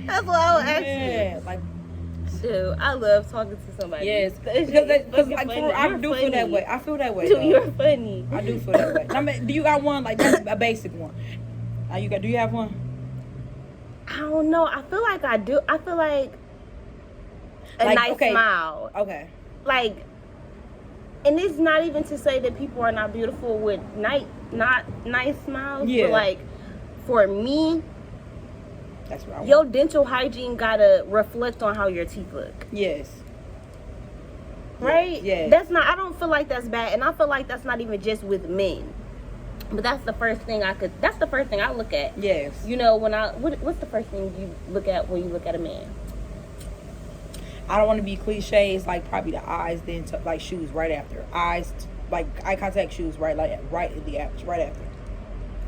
That's what I was asking. Yeah, like. Dude, I love talking to somebody. Yes, It's because like funny. I You're do funny. feel that way. I feel that way. Dude, though. you're funny. I do feel that way. I mean, do you got one like that's a basic one? Do you have one? I don't know. I feel like I do. I feel like a Like, nice okay. smile. Okay. Like, and it's not even to say that people are not beautiful with not nice smiles. Yeah. But like, for me, That's what I want. your dental hygiene gotta reflect on how your teeth look. Yes. Right? Yeah. That's not. I don't feel like that's bad, and I feel like that's not even just with men. But that's the first thing That's the first thing I look at. Yes. You know, what's the first thing you look at when you look at a man? I don't want to be cliche. It's like probably the eyes, then like shoes right after. Eyes, like eye contact, shoes right right after.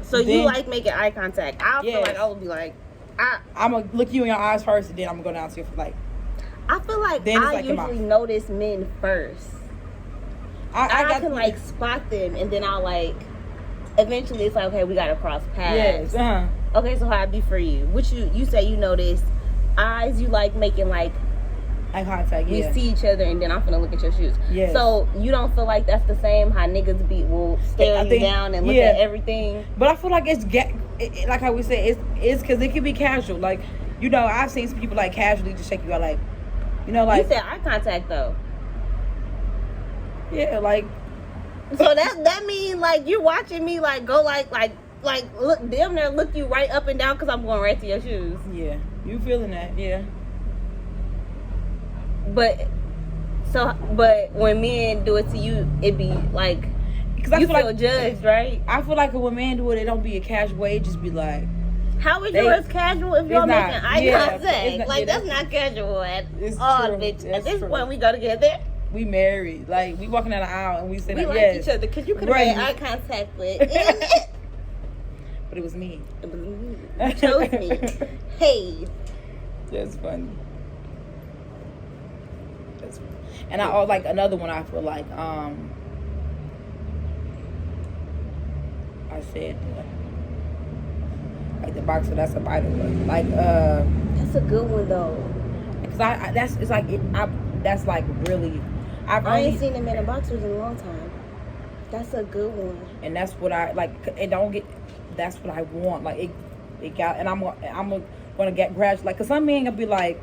So Then- you like making eye contact? I feel Yes. like I would be like, I'm gonna look you in your eyes first, and then I'm gonna go down to your like. I feel like Then it's I like in my- usually notice men first. I can like spot them, and then I'll like. Eventually, it's like, okay, we gotta cross paths. Yes. Okay, so how it be for you? Which you say you notice eyes? You like making like Eye contact. we Yeah. see each other, and then I'm finna look at your shoes. Yes. So you don't feel like that's the same? How niggas will stare I you think- down and look yeah. at everything. But I feel like like how we say it's because it can be casual. Like I've seen some people like casually just shake you out like, like You said eye contact though. yeah, like So that means like you're watching me like go like look damn near look you right up and down because I'm going right to your shoes. yeah, you feeling that, yeah. But when men do it to you, it be like Because you feel judged, right? I feel like when men do it, it don't be a casual way. It just be like How is yours casual if y'all it's not- making eye yeah, contact? it's not- Like yeah, that's not casual at It's all, true. bitch. At It's this true. point, we go together. we married. Like we walking down the aisle and we say We like like yes, each other because you could have Right. made eye contact with. It but it was me. was me. You chose me. Hey. That's funny. And I like another one. I feel like I said like the boxer. That's a vital one. Like That's a good one though. because that's like really. I ain't seen them in the boxers in a long time. That's a good one. And that's what I like. It don't get. That's what I want. Like it got. And I'm gonna get gradual. Like, cause some men gonna be like,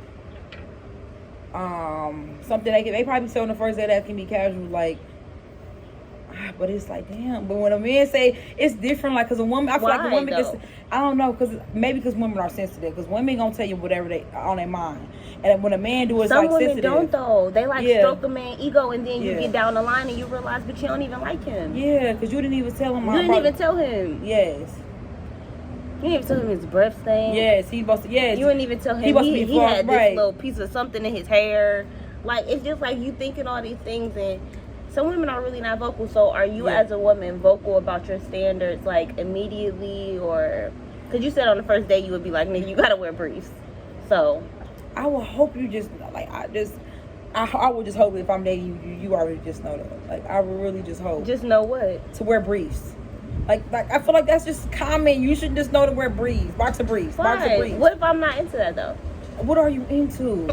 something they probably say on the first day that can be casual. Like, but it's like damn. But when a man say it's different, like, cause a woman, I feel like a Why, woman though? gets. I don't know, cause maybe because women are sensitive. Cause women gonna tell you whatever they on their mind. And when a man do it, it's Some like women sensitive. don't though. They like Yeah. stroke a man ego, and then you Yeah. get down the line and you realize, but you don't even like him. Yeah, cause you didn't even tell him. You didn't even tell him. Yes. You didn't even tell him his breath stank. Yes, he supposed to. Yes. You didn't even tell him He must be he had this right. little piece of something in his hair. Like, it's just like you thinking all these things, and some women are really not vocal. So are you Yeah. as a woman vocal about your standards like immediately, or because you said on the first day you would be like, nigga, you gotta wear briefs. So I would hope you just like I would just hope if I'm dating you already just know that. Like I would really just hope just know what. to wear briefs. Like I feel like that's just common. You should just know to wear briefs, boxer briefs, boxer Fine. briefs. What if I'm not into that though? What are you into?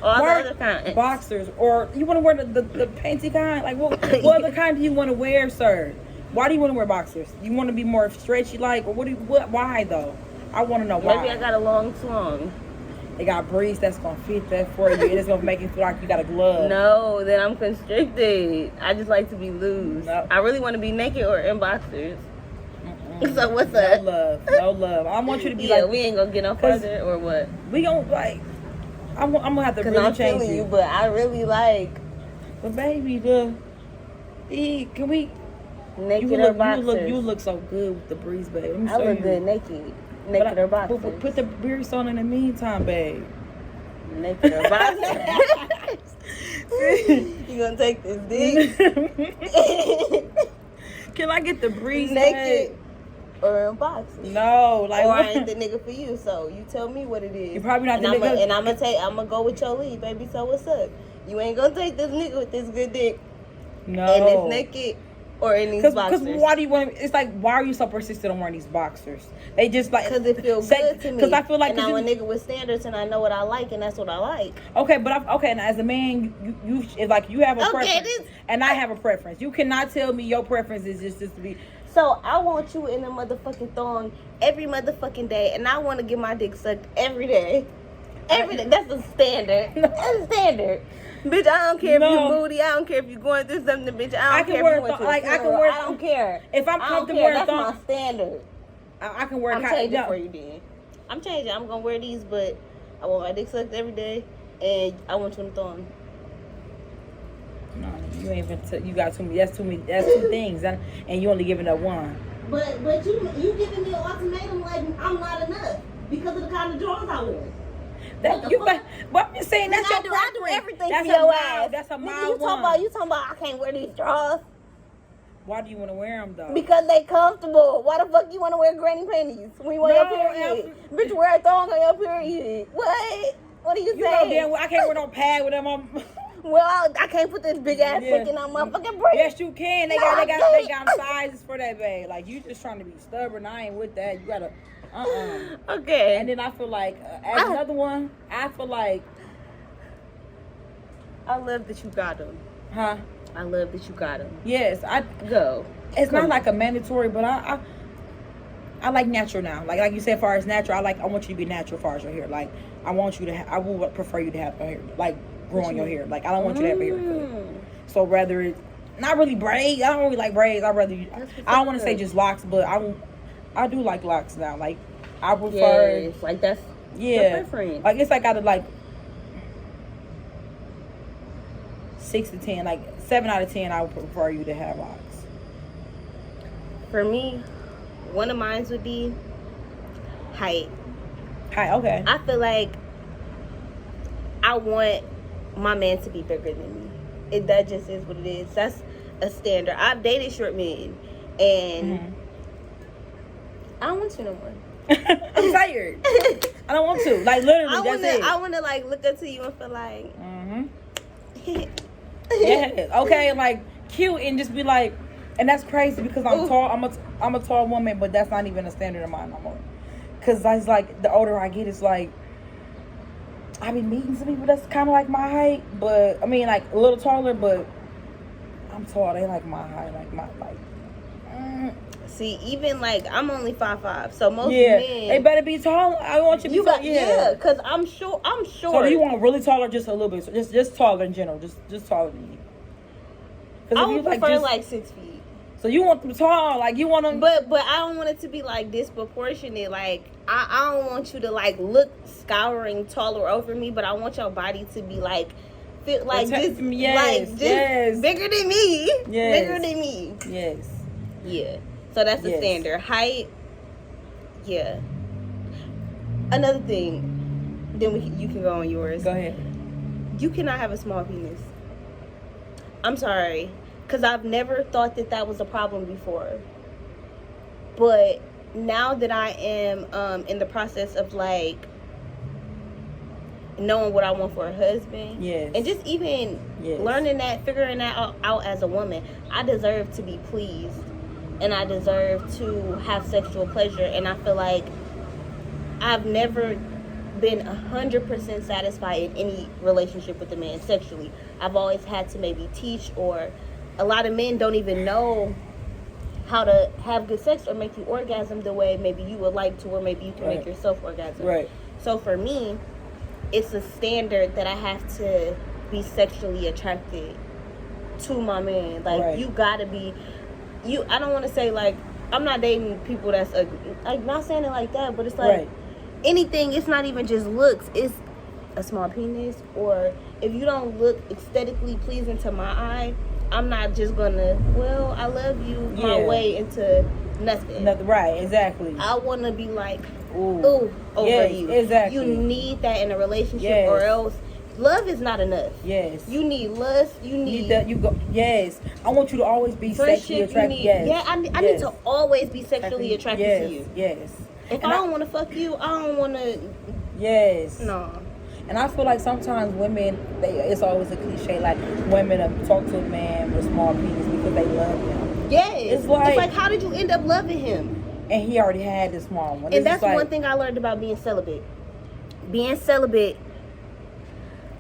All Wear the other kinds. boxers, or you want to wear the panty kind? Like what other kind do you want to wear, sir? Why do you want to wear boxers? You want to be more stretchy, like, or why though? I want to know why. Maybe I got a long tongue. They got briefs that's gonna fit that for you, and it's gonna make you feel like you got a glove. No, then I'm constricted. I just like to be loose. No. I really want to be naked or in boxers. Mm-mm. So what's No up? No love. I want you to be Yeah, like, we ain't gonna get no further or what? we gonna like. I'm gonna have to Because really I'm change feeling you. you, but I really like But baby, can we? naked or boxers. You look so good with the breeze, babe. Let me I show look you. good naked or boxers. Put the breeze on in the meantime, babe. Naked or boxers. You gonna take this dick? Can I get the breeze, Naked babe? or in boxers? No, like Or I ain't the nigga for you, so you tell me what it is. You're probably not and the nigga. And I'm gonna go with your lead, baby. So what's up? You ain't gonna take this nigga with this good dick No. and this naked or in these boxers. Because why do you want? It's like, why are you so persistent on wearing these boxers? They just like Because it feels good to me. Because I feel like and I'm a nigga with standards, and I know what I like, and that's what I like. Okay, but and as a man, you if like you have a preference, and I have a preference. You cannot tell me your preference is just to be. So I want you in a motherfucking thong every motherfucking day, and I want to get my dick sucked every day. Every day. That's a standard. That's a standard. Bitch, I don't care if you moody. I don't care if you're going through something, bitch. I don't care if you went to a funeral. I don't care. If I'm comfortable wearing wearing that's thong, my standard. I can wear. I'm changing for you, then. I'm changing. I'm gonna wear these, but I want my dick sucked every day, and I want you in a thong. No, you ain't even. You got too many. That's too many. That's two things, and you only giving up one. But you giving me an ultimatum like I'm not enough because of the kind of drawers I wear. But I'm just saying that's your preference. I do everything that's for your mild, ass. That's a Nigga, mild you talking about I can't wear these drawers Why do you want to wear them though? because they comfortable. Why the fuck you want to wear granny panties when you on your period? Bitch, wear a thong on your period. What? What are you You saying? know damn well I can't wear no pad with them on. Well, I can't put this big ass dick in that motherfucking breast. Yes, you can. They got sizes for that, babe. Like you just trying to be stubborn. I ain't with that. You gotta. Okay. And then I feel like as another one, I feel like I love that you got them. Huh? I love that you got them. Yes, I go. It's not like a mandatory, but I like natural now. Like you said, as far as natural, I want you to be natural as far as your hair. Like I want you to. I would prefer you to have your hair, like growing your hair. Like I don't want you to have a haircut. So rather it's not really braids. I don't really like braids. I don't want to say just locks, but I do like locks now. Like I prefer. Yes, like that's yeah. preference. Like it's like out of like 6 to 10, like 7 out of 10, I would prefer you to have locks. For me, one of mine would be height. Height, okay. I feel like I want my man to be bigger than me. That just is what it is. That's a standard. I've dated short men, and I don't want you no more. I'm tired. I don't want to. Like literally, I want to like look up to you and feel like. Yeah. Okay. Like cute and just be like, and that's crazy because I'm tall. I'm a tall woman, but that's not even a standard of mine no more. Cause it's like the older I get, it's like I've been meeting some people that's kind of like my height, but I mean like a little taller, but I'm tall. They like my height, See, even like I'm only 5'5", so most men men they better be tall. I want you to be tall. cause I'm short. So do you want really tall or just a little bit? So just taller in general, just taller than you. I would prefer like 6 feet. So you want them tall, like you want them, but I don't want it to be like disproportionate. Like I don't want you to like look scouring taller over me, but I want your body to be like fit like this, bigger than me, bigger than me. Yes. Yeah. So that's the standard height. Yeah. Another thing, then you can go on yours. Go ahead. You cannot have a small penis. I'm sorry, because I've never thought that was a problem before. But now that I am in the process of like knowing what I want for a husband, and just even learning that, figuring that out as a woman, I deserve to be pleased. And I deserve to have sexual pleasure. And I feel like I've never been 100% satisfied in any relationship with a man sexually. I've always had to maybe teach, or a lot of men don't even know how to have good sex or make you orgasm the way maybe you would like to, or maybe you can make yourself orgasm. Right. So for me, it's a standard that I have to be sexually attracted to my man. Like, Right. you gotta be, I don't want to say, like, I'm not dating people that's, like, not saying it like that, but it's like, Right. anything, it's not even just looks, it's a small penis, or if you don't look aesthetically pleasing to my eye, I'm not just gonna, well, I love you, my Yeah. way into nothing. Right, exactly. I want to be like, Ooh. ooh, over Yes, you. exactly. You need that in a relationship, Yes. or else love is not enough. Yes. You need lust. You need that. You go. Yes. I want you to always be sexually friendship. attracted. You need, Yes. yeah, I need to always be sexually attracted yes. to you. Yes. If And I don't want to fuck you, I don't want to. Yes. No. And I feel like sometimes women, it's always a cliche, like women talk to a man with a small penis because they love him. Yes. It's like, how did you end up loving him? And he already had the small one. And that's one thing I learned about being celibate. Being celibate,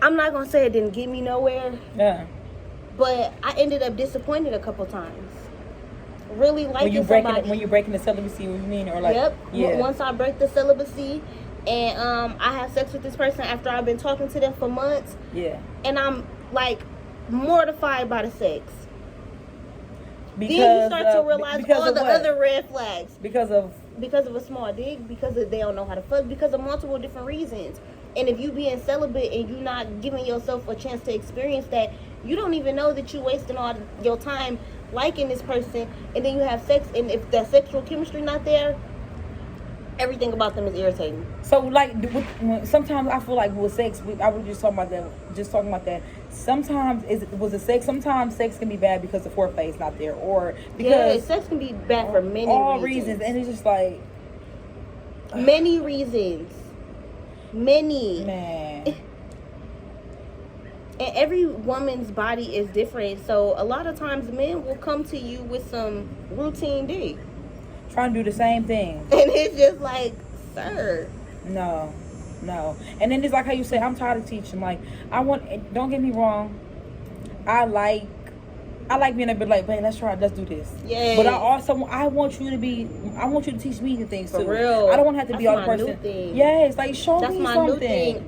I'm not going to say it didn't get me nowhere. Yeah. But I ended up disappointed a couple times. Really liking When you're breaking the celibacy, what you mean? Or like, yep. Yeah. Once I break the celibacy, and I have sex with this person after I've been talking to them for months. Yeah. And I'm like mortified by the sex. Because then you start to realize all the other red flags. Because of a small dick, because they don't know how to fuck, because of multiple different reasons. And if you being celibate and you not giving yourself a chance to experience that, you don't even know that you wasting all your time liking this person, and then you have sex, and if that sexual chemistry not there, everything about them is irritating. So like, sometimes I feel like with sex, I was just talking about that. Sometimes sometimes sex can be bad because the foreplay is not there, or because sex can be bad for many reasons, and it's just like many reasons, many. Man. And every woman's body is different, so a lot of times men will come to you with some routine dick, trying to do the same thing, and it's just like, sir, no. And then it's like how you say, I'm tired of teaching. Like, don't get me wrong, I like being able to like, babe, let's do this. Yeah. But I want you to teach me the things too. For real. I don't want to have to be all the person. New thing. Yes, like show That's me my something. new thing.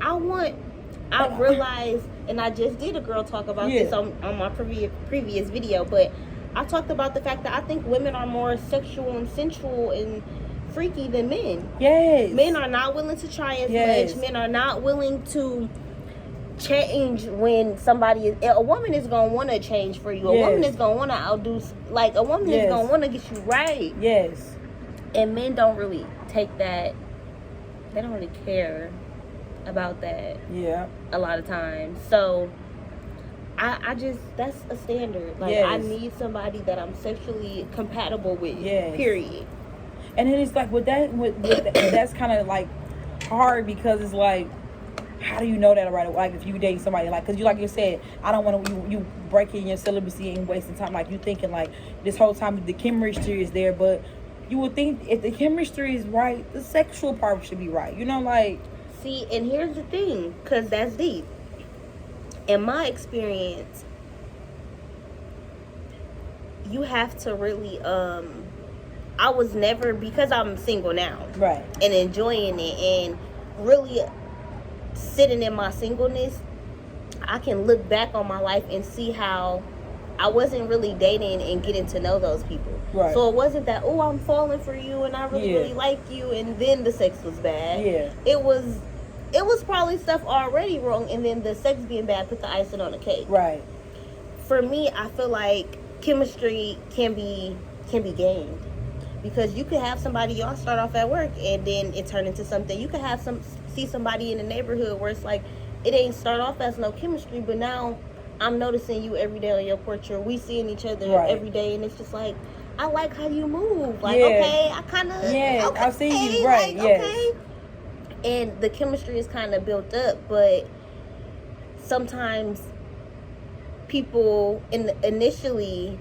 I realized, and I just did a girl talk about this on my previous video, but I talked about the fact that I think women are more sexual and sensual and freaky than men. Yes. Men are not willing to try as much. Men are not willing to change when a woman is gonna want to change for you. A woman is gonna want to outdo, like, a woman is gonna want to get you right. Yes. And men don't really take that. They don't really care about that. Yeah. A lot of times. So I just, that's a standard. Like, I need somebody that I'm sexually compatible with. Yes. Period. And then it's like with that, that's kind of like hard, because it's like, how do you know that right away? Like, if you date somebody, like, because you said, I don't want to, you breaking your celibacy and wasting time. Like, you thinking like this whole time the chemistry is there, but you would think if the chemistry is right, the sexual part should be right. You know, like. See, and here's the thing, because that's deep. In my experience, you have to really, I was never, because I'm single now. Right. And enjoying it and really sitting in my singleness, I can look back on my life and see how I wasn't really dating and getting to know those people. Right. So it wasn't that, oh, I'm falling for you and I really like you, and then the sex was bad. Yeah. It was probably stuff already wrong, and then the sex being bad put the icing on the cake. Right. For me, I feel like chemistry can be gained, because you could have somebody, y'all start off at work and then it turned into something. You could have see somebody in the neighborhood where it's like, it ain't start off as no chemistry, but now I'm noticing you every day on your porch, or we seeing each other every day, and it's just like, I like how you move. Like, okay, I kind of, I see you, right? Like, okay. And the chemistry is kind of built up, but sometimes people initially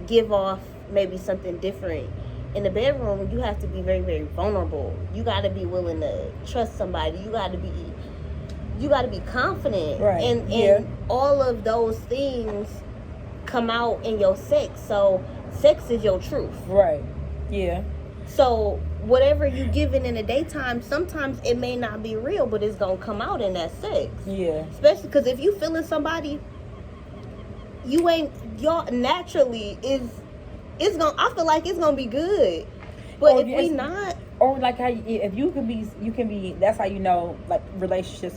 give off maybe something different. In the bedroom, you have to be very, very vulnerable. You got to be willing to trust somebody. You got to be confident. Right. And all of those things come out in your sex. So sex is your truth. Right. Yeah. So whatever you giving in the daytime, sometimes it may not be real, but it's gonna come out in that sex. Yeah. Especially because if you feeling somebody, y'all naturally it's gonna. I feel like it's gonna be good, but if we not, or like how if you can be. That's how you know, like relationships.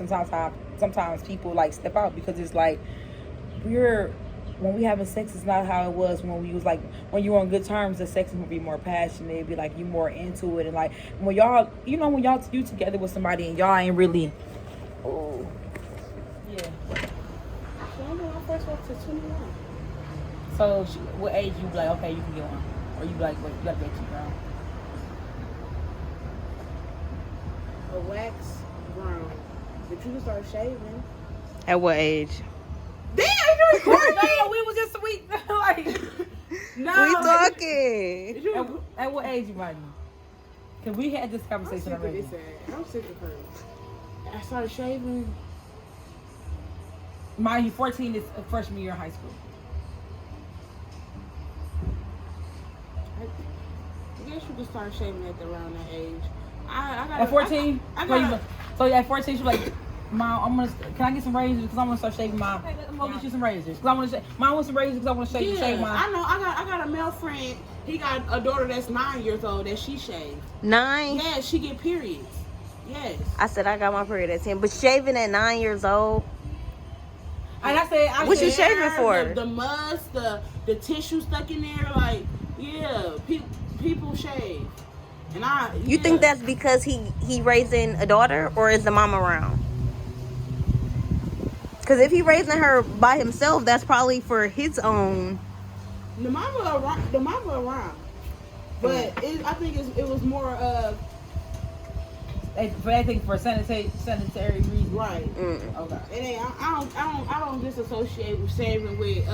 Sometimes people like step out because it's like when we having sex, it's not how it was when we was like, when you were on good terms, the sex would be more passionate. It'd be like you more into it. And like when y'all, when you together with somebody and y'all ain't really, oh, yeah. I know I first walked to 21. So what age you be like, okay, you can get one? Or you be like, wait, you gotta get you grown? A wax brown. But you can start shaving. at what age? Damn, you recording? No, we was just like, No. We talking. at what age you ready? Cause we had this I'm conversation sick of already. this ass. I'm sick of her. I started shaving. Mind you, 14 is freshman year of high school. I guess you can start shaving around that age. I got At 14? I got. So at 14, she was like, Mom, can I get some razors? Because I want to start shaving my. I'm gonna get you some razors. Because I want to Mom wants some razors because I want to shave my. I know. I got a male friend. He got a daughter that's 9 years old that she shaved. 9? Yeah, she get periods. Yes. I said I got my period at 10, but shaving at 9 years old. And I said, What you shaving for? The must, the tissue stuck in there, like, yeah, people shave. And You think that's because he raising a daughter, or is the mom around? Because if he raising her by himself, that's probably for his own. the mama around, but I think it was more of I think for sanitary reasons. right. Okay. And I don't disassociate with shaving with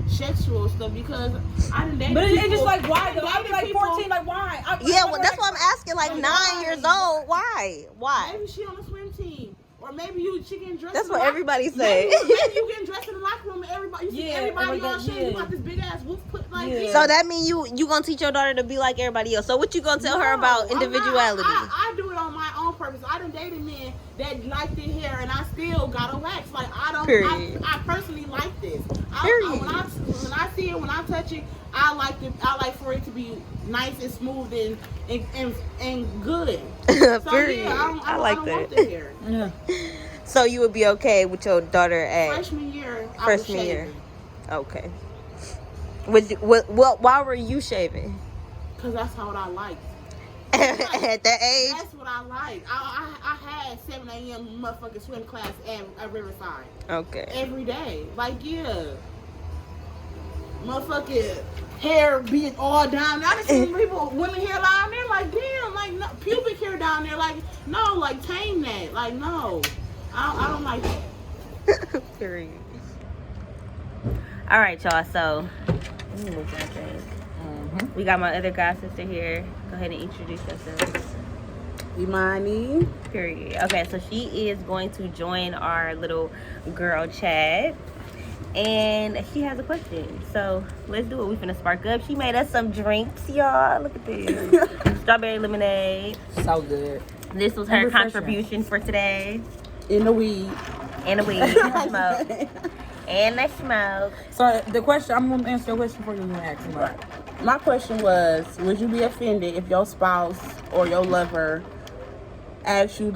sexual stuff because I didn't date. But it's people, just like why though? I I'm like 14, like why? Well, that's why I'm asking. Like 9 years old, why? Maybe she on the swim team. Or maybe she getting dressed. That's in what the everybody locker- say. Maybe you getting dressed in the locker room and everybody. You see everybody all shit. You got this big ass wolf put like. Yeah. So that means you gonna teach your daughter to be like everybody else. So what you gonna tell her about individuality? I do it on my own purpose. I done dated men that like their hair, and I still got a wax. Like I don't. Period. I personally like this. Period. When I see it, when I touch it, I like for it to be nice and smooth and good. So Period. yeah, I like don't that. want the hair. Yeah. So you would be okay with your daughter at Freshman year, I was freshman year? shaving. Okay. Why were you shaving? Cause that's how I like. At that age? That's what I like. I had 7 a.m. motherfucking swim class at Riverside. Okay. Every day. Like, yeah. Motherfucking hair being all down there. I just see women hair down there like, damn, like, no, pubic hair down there. Like, no, like, tame that. Like, no. I don't like that. Period. All right, y'all. So, we got my other god sister here. Go ahead and introduce yourself. Imani. Period. Okay, so she is going to join our little girl chat. And she has a question. So, let's do it. We finna spark up. She made us some drinks, y'all. Look at this. Strawberry lemonade. So good. This was her contribution for today. In the weed. And the weed. And the smoke. And the smoke. So the question, I'm gonna answer your question before you even ask me. Right. My question was, would you be offended if your spouse or your lover asked you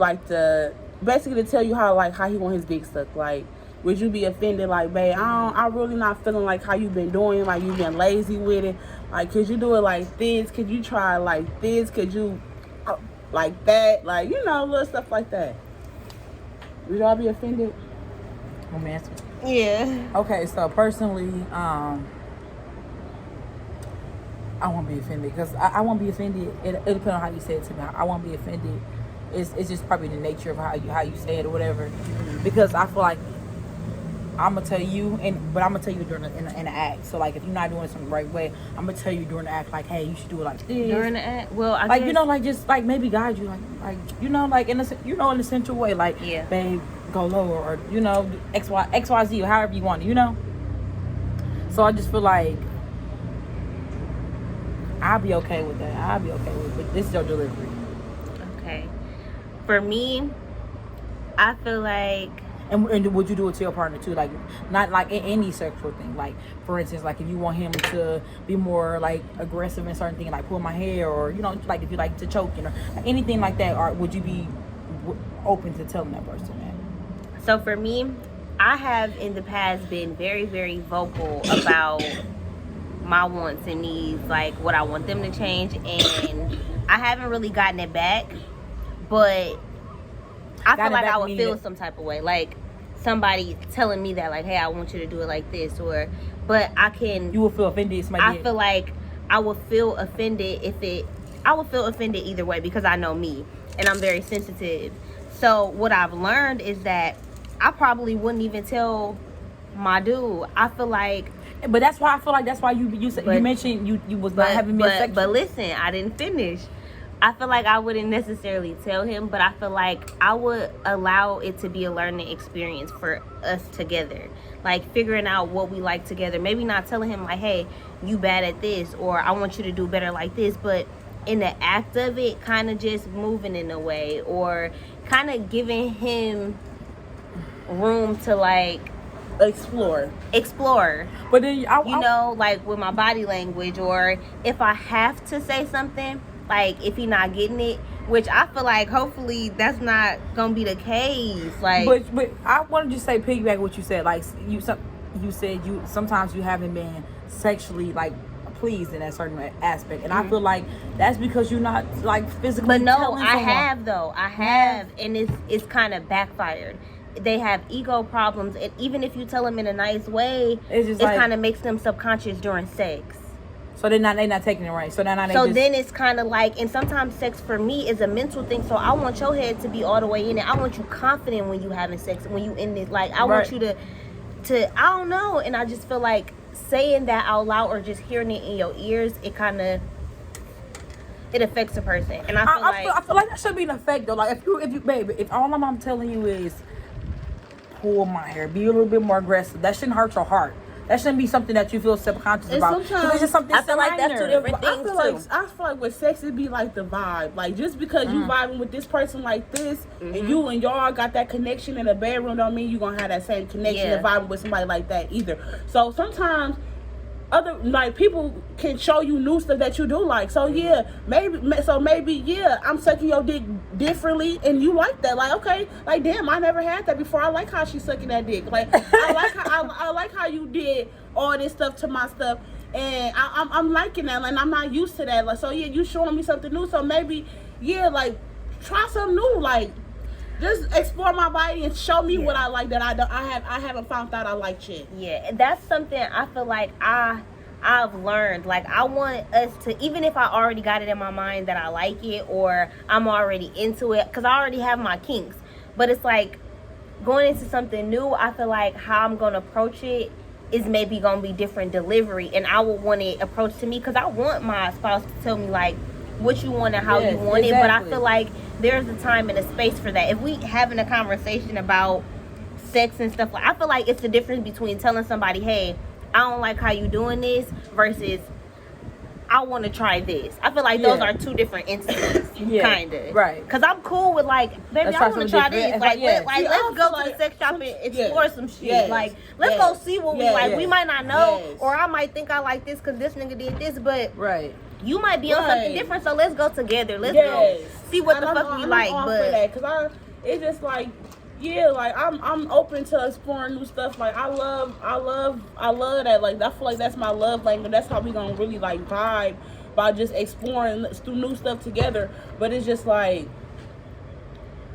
basically to tell you how he want his dick sucked? Like, would you be offended? Like, babe, I'm really not feeling like how you been doing. Like, you been lazy with it. Like, could you do it like this? Could you try like this? Could you like that? Like, little stuff like that. Would y'all be offended? Let me answer. Yeah. Okay, so personally, I won't be offended because I won't be offended. It depends on how you say it to me. I won't be offended. It's just probably the nature of how you say it or whatever. Because I feel like I'm gonna tell you, but I'm gonna tell you during in the act. So like, if you're not doing it the right way, I'm gonna tell you during the act. Like, hey, you should do it like this. During the act, well, I like guess, like just like maybe guide you, like in a central way. Like, yeah, babe, go lower, or XYZ, or however you want it. So I just feel like I'll be okay with that. I'll be okay with it. But this is your delivery. Okay. For me, I feel like... And would you do it to your partner too? Like, not like in any sexual thing. Like, for instance, like if you want him to be more like aggressive in certain things, like pull my hair, or you know, like if you like to choke, you know, like anything like that, or would you be open to telling that person that? So for me, I have in the past been very, very vocal about my wants and needs, like what I want them to change, and I haven't really gotten it back, but I feel like I would feel some type of way, like somebody telling me that, like, hey, I want you to do it like this, but I can... You would feel offended if somebody did. I feel like I would feel offended I would feel offended either way, because I know me, and I'm very sensitive. So what I've learned is that I probably wouldn't even tell my dude. I feel like... But that's why I feel like you said, you mentioned you was not having me sexual. But listen, I didn't finish. I feel like I wouldn't necessarily tell him, but I feel like I would allow it to be a learning experience for us together. Like figuring out what we like together. Maybe not telling him like, hey, you bad at this, or I want you to do better like this, but in the act of it, kind of just moving in a way, or kind of giving him room to like explore. But then you know, like with my body language, or if I have to say something, like if he not getting it, which I feel like hopefully that's not gonna be the case. Like, but I want to just say piggyback what you said. Like you said you sometimes you haven't been sexually like pleased in that certain aspect, and I feel like that's because you're not like physically. But no, telling I someone. have though. I have, and it's kind of backfired. They have ego problems, and even if you tell them in a nice way, it kind of makes them subconscious during sex. So they're not taking it right. So then it's kind of like, and sometimes sex for me is a mental thing. So I want your head to be all the way in it. I want you confident when you having sex, when you in this. Like I want you to I don't know. And I just feel like saying that out loud or just hearing it in your ears, it affects a person. And I feel like that should be an effect though. Like if all I'm telling you is pull my hair, be a little bit more aggressive, that shouldn't hurt your heart. That shouldn't be something that you feel subconscious about. It's just something I feel like that's two different things I feel like with sex it be like the vibe. Like just because you vibing with this person like this, and you and y'all got that connection in the bedroom, don't mean you gonna have that same connection and vibing with somebody like that either. So sometimes other like people can show you new stuff that you do like. So maybe I'm sucking your dick differently and you like that. Like okay, like damn, I never had that before. I like how she's sucking that dick. Like I like how you did all this stuff to my stuff, and I'm liking that. Like I'm not used to that. Like so you showing me something new. So maybe like try something new. Like just explore my body and show me what I like that I haven't found out I like shit. Yeah, that's something I feel like I've learned. Like I want us to, even if I already got it in my mind that I like it or I'm already into it, because I already have my kinks. But it's like going into something new, I feel like how I'm going to approach it is maybe going to be different delivery. And I would want it approached to me because I want my spouse to tell me like what you want and how you want it. But I feel like there's a time and a space for that. If we having a conversation about sex and stuff, like I feel like it's the difference between telling somebody, hey, I don't like how you doing this, versus I want to try this. I feel like those are two different instances, kind of. Right. Because I'm cool with like, baby, I want to try this. Like, let's go to the sex shop and explore some shit. Yes. Like, let's go see what we like. We might not know, or I might think I like this because this nigga did this, but you might be on something different. So let's go together. Let's go see what the fuck we like. But because it's just like. Yeah, like I'm open to exploring new stuff. Like I love that. Like I feel like that's my love language. That's how we gonna really like vibe by just exploring new stuff together. But it's just like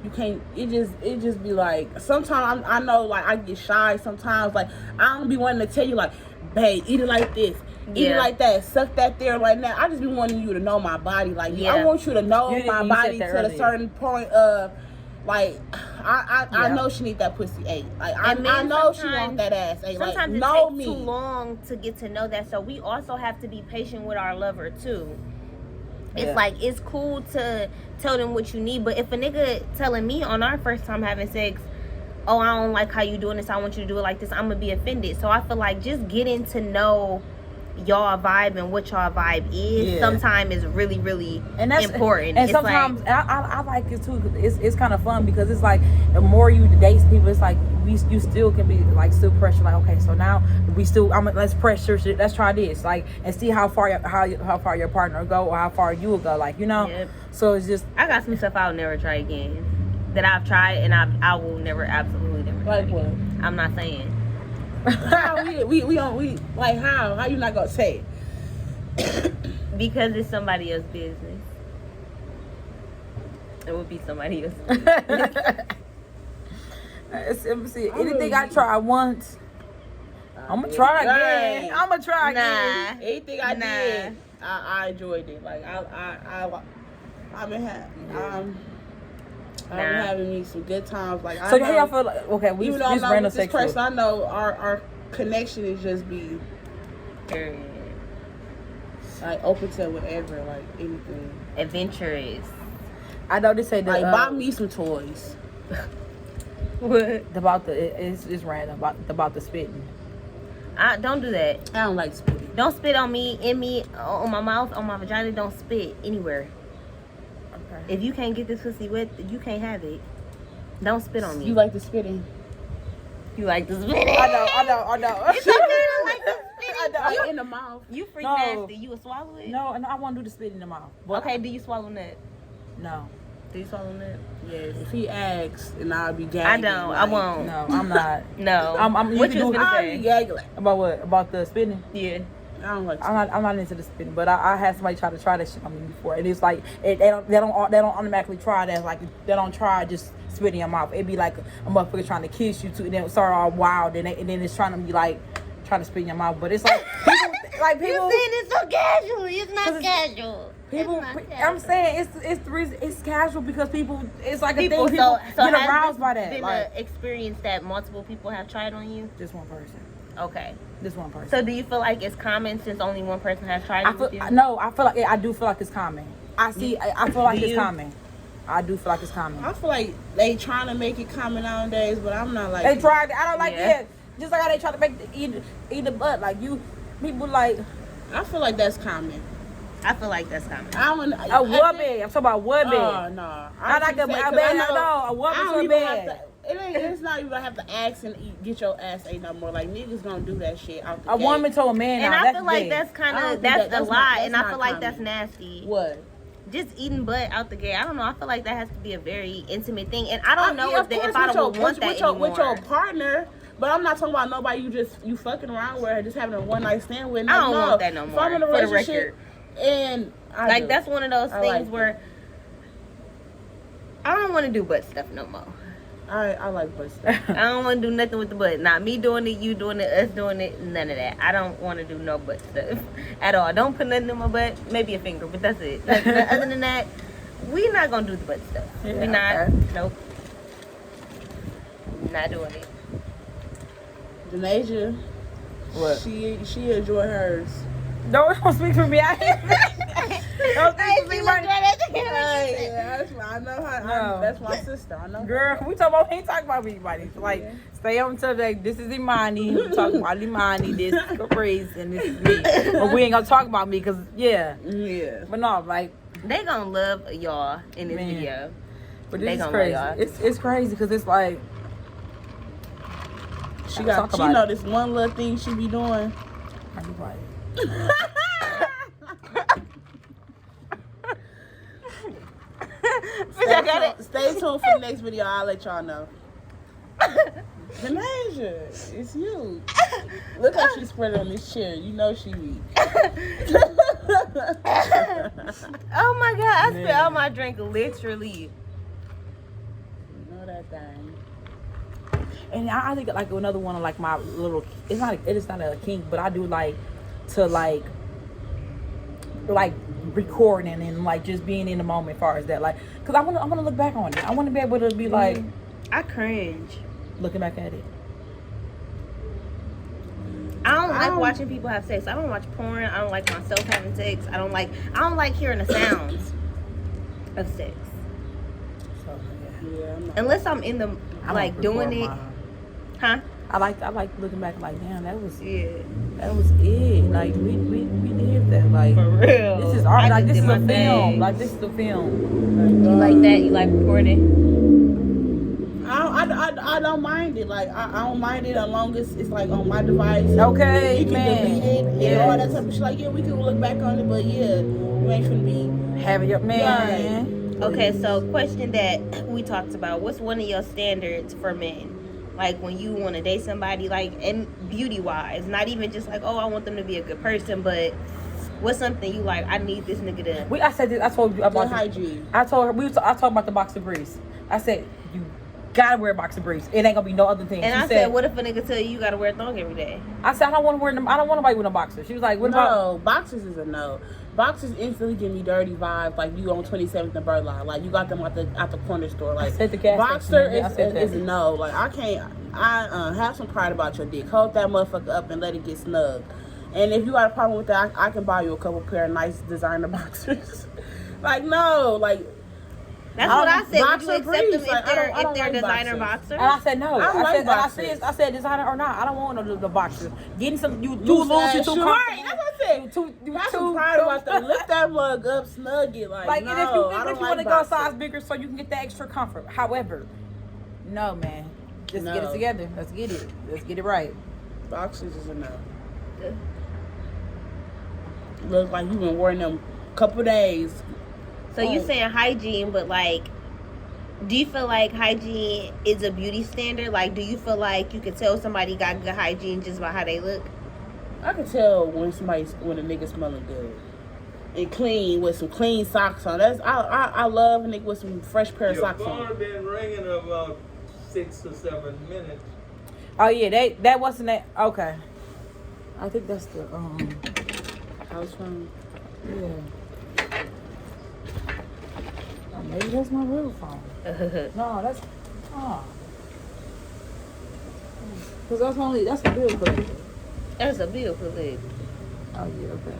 you can't. It just be like sometimes I know like I get shy sometimes. Like I don't be wanting to tell you like, babe, eat it like this. Eat it like that, suck that there like that. I just be wanting you to know my body. Like I want you to know my body to a certain point of. Like I know she need that pussy ate. Like I know she want that ass ate. Sometimes like, it takes too long to get to know that. So we also have to be patient with our lover too. It's like it's cool to tell them what you need, but if a nigga telling me on our first time having sex, oh, I don't like how you doing this, I want you to do it like this, I'm gonna be offended. So I feel like just getting to know y'all vibe and what y'all vibe is sometimes is really, really important. And it's sometimes I like it too. It's kind of fun because it's like the more you date people, it's like you still can be like still pressure. Like, okay, so now let's pressure shit. Let's try this, like, and see how far your partner will go or how far you will go. Like, you know. Yep. So it's just I got some stuff I'll never try again that I've tried and I will never, absolutely never try like what? again. I'm not saying. How we like how you not gonna say it? Because it's somebody else's business. It would be somebody else's business. See, anything I try once, I'm gonna try again. I'm gonna try again. Anything I did, I enjoyed it. Like I've been having me some good times. Like, so how y'all feel like? Okay, we just random this person. I know our connection is just be like open to whatever, like anything. Adventurous. I know they say that. Like, buy me some toys. What? About it's random about the spitting. Don't do that. I don't like spitting. Don't spit on me, in me, on my mouth, on my vagina. Don't spit anywhere. Okay. If you can't get this pussy wet, you can't have it. Don't spit on me. You like the spitting? You like the spitting? I know. It's okay to like the spitting. Like in the mouth. You freak nasty. You would swallow it? No, I want to do the spit in the mouth. But okay, do you swallow nut? No. Do you swallow nut? Yes. If he asks, and I'll be gagging. I don't. I won't. No, I'm not. No. What you gonna say? I'll be gagging. About what? About the spitting? Yeah. I don't like. I'm not into the spitting, but I had somebody try that shit on me before, and it's like they don't automatically try that. Like, they don't try just spitting in your mouth. It'd be like a motherfucker trying to kiss you too, and then it start all wild, and then it's trying to be like trying to spit in your mouth. But it's like people. You're saying it so casually. It's not casual. I'm saying it's casual because people. It's like a thing. People so get aroused by that. Been like, an experience that multiple people have tried on you. Just one person. Okay. This one person. So do you feel like it's common since only one person has tried it with you? No, I feel like I do feel like it's common. I feel like it's common. I do feel like it's common. I feel like they trying to make it common nowadays, but I'm not like. They tried. I don't like it. Just like how they try to make eat the butt. Like people like. I feel like that's common. I feel like that's common. A woman. I'm talking about woman. Oh no. I like a woman. No, a woman to a bed. It's not even gonna have to ask and get your ass ate no more. Like, niggas gonna do that shit out the gate. Woman to a man. And I feel like that's kind of that's a lie, and I feel like common. that's nasty. What? Just eating butt out the gate. I don't know. I feel like that has to be a very intimate thing, and I don't know if I don't want that anymore. With your partner. But I'm not talking about nobody you fucking around with, or just having a one night stand with. I don't want that no more. If I'm in a relationship, and that's one of those things where I don't want to do butt stuff no more. I like butt stuff. I don't want to do nothing with the butt. Not me doing it, you doing it, us doing it, none of that. I don't want to do no butt stuff at all. Don't put nothing in my butt. Maybe a finger, but that's it. Other than that, we're not gonna do the butt stuff. Yeah, we're not. Okay. Nope. Not doing it. Denasia, what? She enjoyed hers. Don't speak for me. I know her. That's my sister. I know. Girl, we ain't talking about anybody. Like, stay on subject. This is Imani. We talking about Imani. This is Caprice, and this is me. But we ain't gonna talk about me because yeah. But no, like they gonna love y'all in this video. But this is crazy. It's crazy because it's like. She know this one little thing she be doing. Stay tuned for the next video. I'll let y'all know. Denasia, it's you. Look how she spread it on this chair. You know she weak. Oh my God, I spit out my drink literally. You know that thing. And I think like another one of like my little. It's not a kink, but I do like to like recording and like just being in the moment as far as that, like, because I want to look back on it. I want to be able to be like, I cringe looking back at it. I don't like watching people have sex. I don't watch porn. I don't like myself having sex. I don't like hearing the sounds of sex. So, yeah, unless I'm in the like doing it. Huh? I like looking back like, damn, that was it. Like we did that. Like For real. this is art. I Like just this is did a my film. thing. Like this is a film. You like that? You like recording? I don't mind it. Like I don't mind it as long as it's like on my device. Okay, You can man. delete it and all that type of shit. Like yeah, we can look back on it, but yeah, you ain't finna be Having your man. Okay, so question that we talked about. What's one of your standards for men? Like when you want to date somebody, like, and beauty wise, not even just like, oh, I want them to be a good person, but what's something you like? I need this nigga to. I said this. I told you about good hygiene. I told her I talked about the boxer briefs. I said you gotta wear boxer briefs. It ain't gonna be no other thing. And She I said, what if a nigga tell you gotta wear a thong every day? I said I don't want to wear them. I don't want nobody with a boxer. She was like, what about? No, boxers is a no. Boxers instantly give me dirty vibes. Like you on 27th and Burlock. Like you got them out the corner store. Like I said the gas boxer station. is a no. Like I can't. I have some pride about your dick. Hold that motherfucker up and let it get snug. And if you got a problem with that, I can buy you a couple pair of nice designer boxers. Like no, like. That's what I said. Would you accept briefs. them if Like, I they're don't like designer boxers? And I said no. I said designer or not. I don't want no the boxers. Getting some you too loose, loose, you ass too shoe. comfortable. Right, that's what I said. You have some pride about that. Lift that mug up, snug it. Like no, and if you want to go a boxers. size bigger so you can get the extra comfort. However, no man, just get it together. Let's get it right. Boxers is a no. Looks like you've been wearing them a couple days. So you saying hygiene, but like, do you feel like hygiene is a beauty standard? Like, do you feel like you can tell somebody got good hygiene just by how they look? I can tell when a nigga smelling good and clean with some clean socks on. I love a nigga with some fresh pair of socks on. Your phone been ringing about 6 or 7 minutes. Oh yeah, that wasn't that. Okay, I think that's the house phone. Yeah. Oh, maybe that's my real phone. No, that's because that's a bill collector. That's a bill collector. Oh yeah, okay.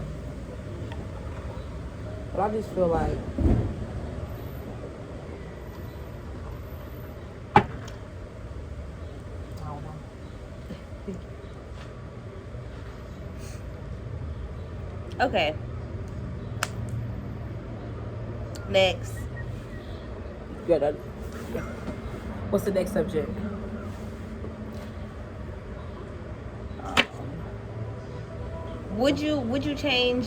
But I just feel like I don't know. Okay. Next. Good. What's the next subject? Would you change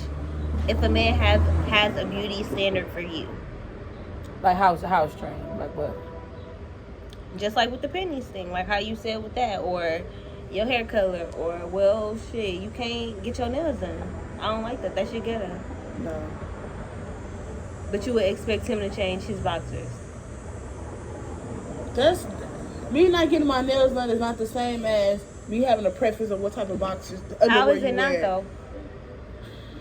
if a man has a beauty standard for you? Like house train, like what? Just like with the pennies thing, like how you said with that, or your hair color, or well, shit, you can't get your nails done. I don't like that. That's your ghetto. No. But you would expect him to change his boxers. That's me not getting my nails done is not the same as me having a preference of what type of boxers. How is it not though?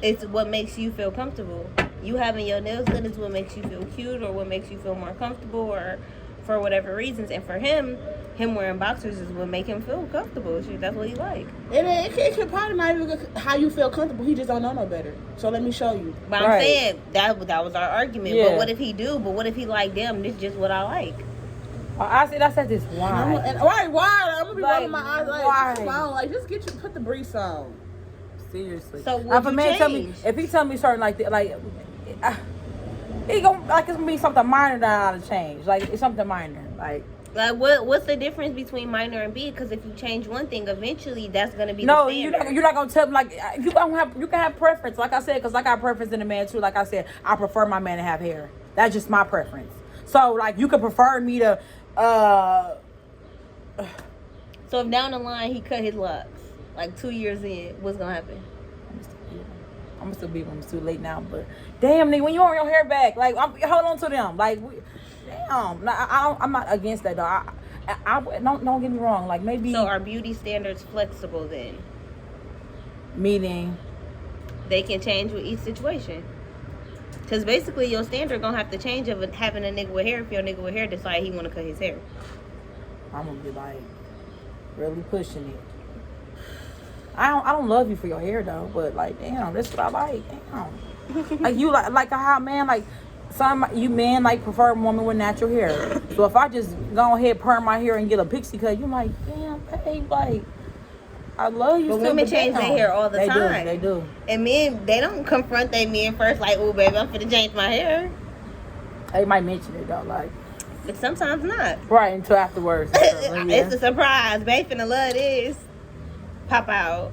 It's what makes you feel comfortable. You having your nails done is what makes you feel cute, or what makes you feel more comfortable, or for whatever reasons. And for him wearing boxers is what make him feel comfortable. Shit, that's what he like. It could probably not even how you feel comfortable. He just don't know no better. So let me show you. But I'm saying that was our argument. Yeah. But what if he do? But what if he like, damn, this is just what I like? I said this. Why? Why? I'm gonna be rolling my eyes like, why? come on, like just put the briefs on. Seriously. So Now, if a man if he tell me something like that, like he gonna like it's gonna be something minor that I gotta change. Like it's something minor. Like what's the difference between minor and big? Because if you change one thing, eventually that's gonna be no. The standard. You're not gonna tell me like you can have preference. Like I said, because I got preference in a man too. Like I said, I prefer my man to have hair. That's just my preference. So like you could prefer me to. So if down the line he cut his locks, like 2 years in, what's gonna happen? I'm gonna still be when it's too late now, but damn, nigga, when you want your hair back, like hold on to them, like damn. I'm not against that though. I don't get me wrong, like maybe. So are beauty standards flexible then? Meaning, they can change with each situation. Because basically your standard gonna have to change of having a nigga with hair if your nigga with hair decide he wanna cut his hair. I'm gonna be like really pushing it. I don't love you for your hair though, but like damn, that's what I like. Damn. Like you like how man like some you men like prefer women with natural hair. So if I just go ahead perm my hair and get a pixie cut, you're like, damn, babe, like I love you. But still, women change their hair all the time. They do. And men, they don't confront their men first like, oh, baby, I'm finna change my hair. They might mention it though, like. But sometimes not. Right, until afterwards. It's a surprise. Babe finna love this. Pop out.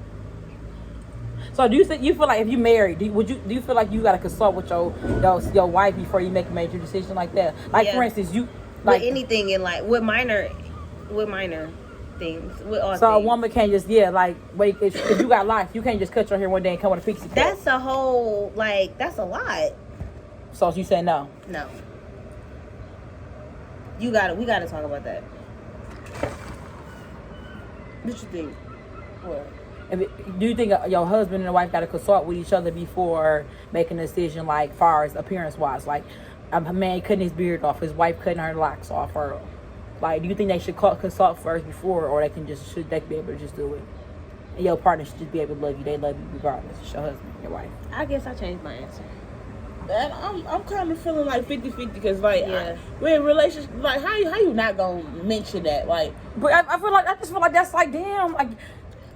So do you feel like if you married, do you feel like you gotta consult with your wife before you make a major decision like that? Like for instance, you like with anything in life, with minor things, with all so things. a woman can't just wait if you got life, you can't just cut your hair one day and come with a pixie cut. That's a whole that's a lot. So you say no? No. We gotta talk about that. What you think? What? Do you think your husband and your wife got to consult with each other before making a decision, like far as appearance wise, like a man cutting his beard off, his wife cutting her locks off, or like do you think they should consult first before, or should they be able to just do it? And your partner should just be able to love you. They love you regardless. It's your husband, your wife. I guess I changed my answer. And I'm kind of feeling like 50-50 because we're in relationship. Like how you not gonna mention that? Like, but I just feel like that's like damn like.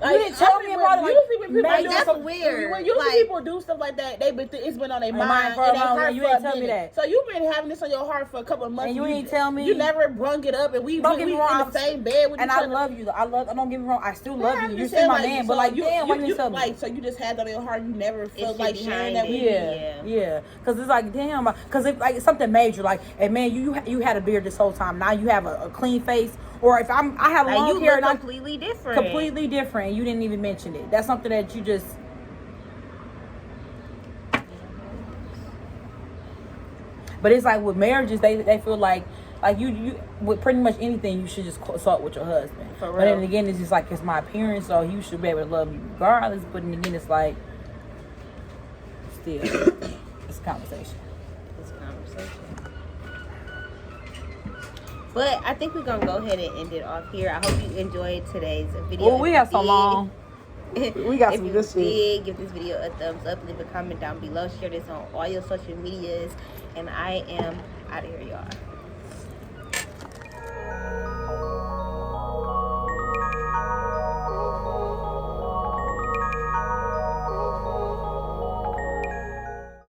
You didn't tell me about it. Usually when people that's weird. When usually people do stuff like that, it's been on their mind for a and they long heart time. You for didn't a tell me minute. that. So you've been having this on your heart for a couple of months. And you didn't tell me. You never brung it up, and we in the same bed with each other. other. And I love you. Don't get me wrong. I still love you. You're I'm still my saying, man. so But like, you, damn, why didn't you tell me? Like, so you just had that on your heart. You never felt It's like just sharing behind that with it. me. Yeah. Because it's like, damn. Because if like something major, like, hey man, you had a beard this whole time. Now you have a clean face. Or if I had a long hair, you look completely different. Completely different. You didn't even mention it. That's something that you just. But it's like with marriages, they feel like you with pretty much anything you should just consult with your husband. For real. But then again, it's just like it's my appearance, so you should be able to love me regardless. But then again, it's like still it's a conversation. It's a conversation. But I think we're gonna go ahead and end it off here. I hope you enjoyed today's video. Well, we got so long. We got some good shit. Give this video a thumbs up, leave a comment down below, share this on all your social medias, and I am out of here, y'all.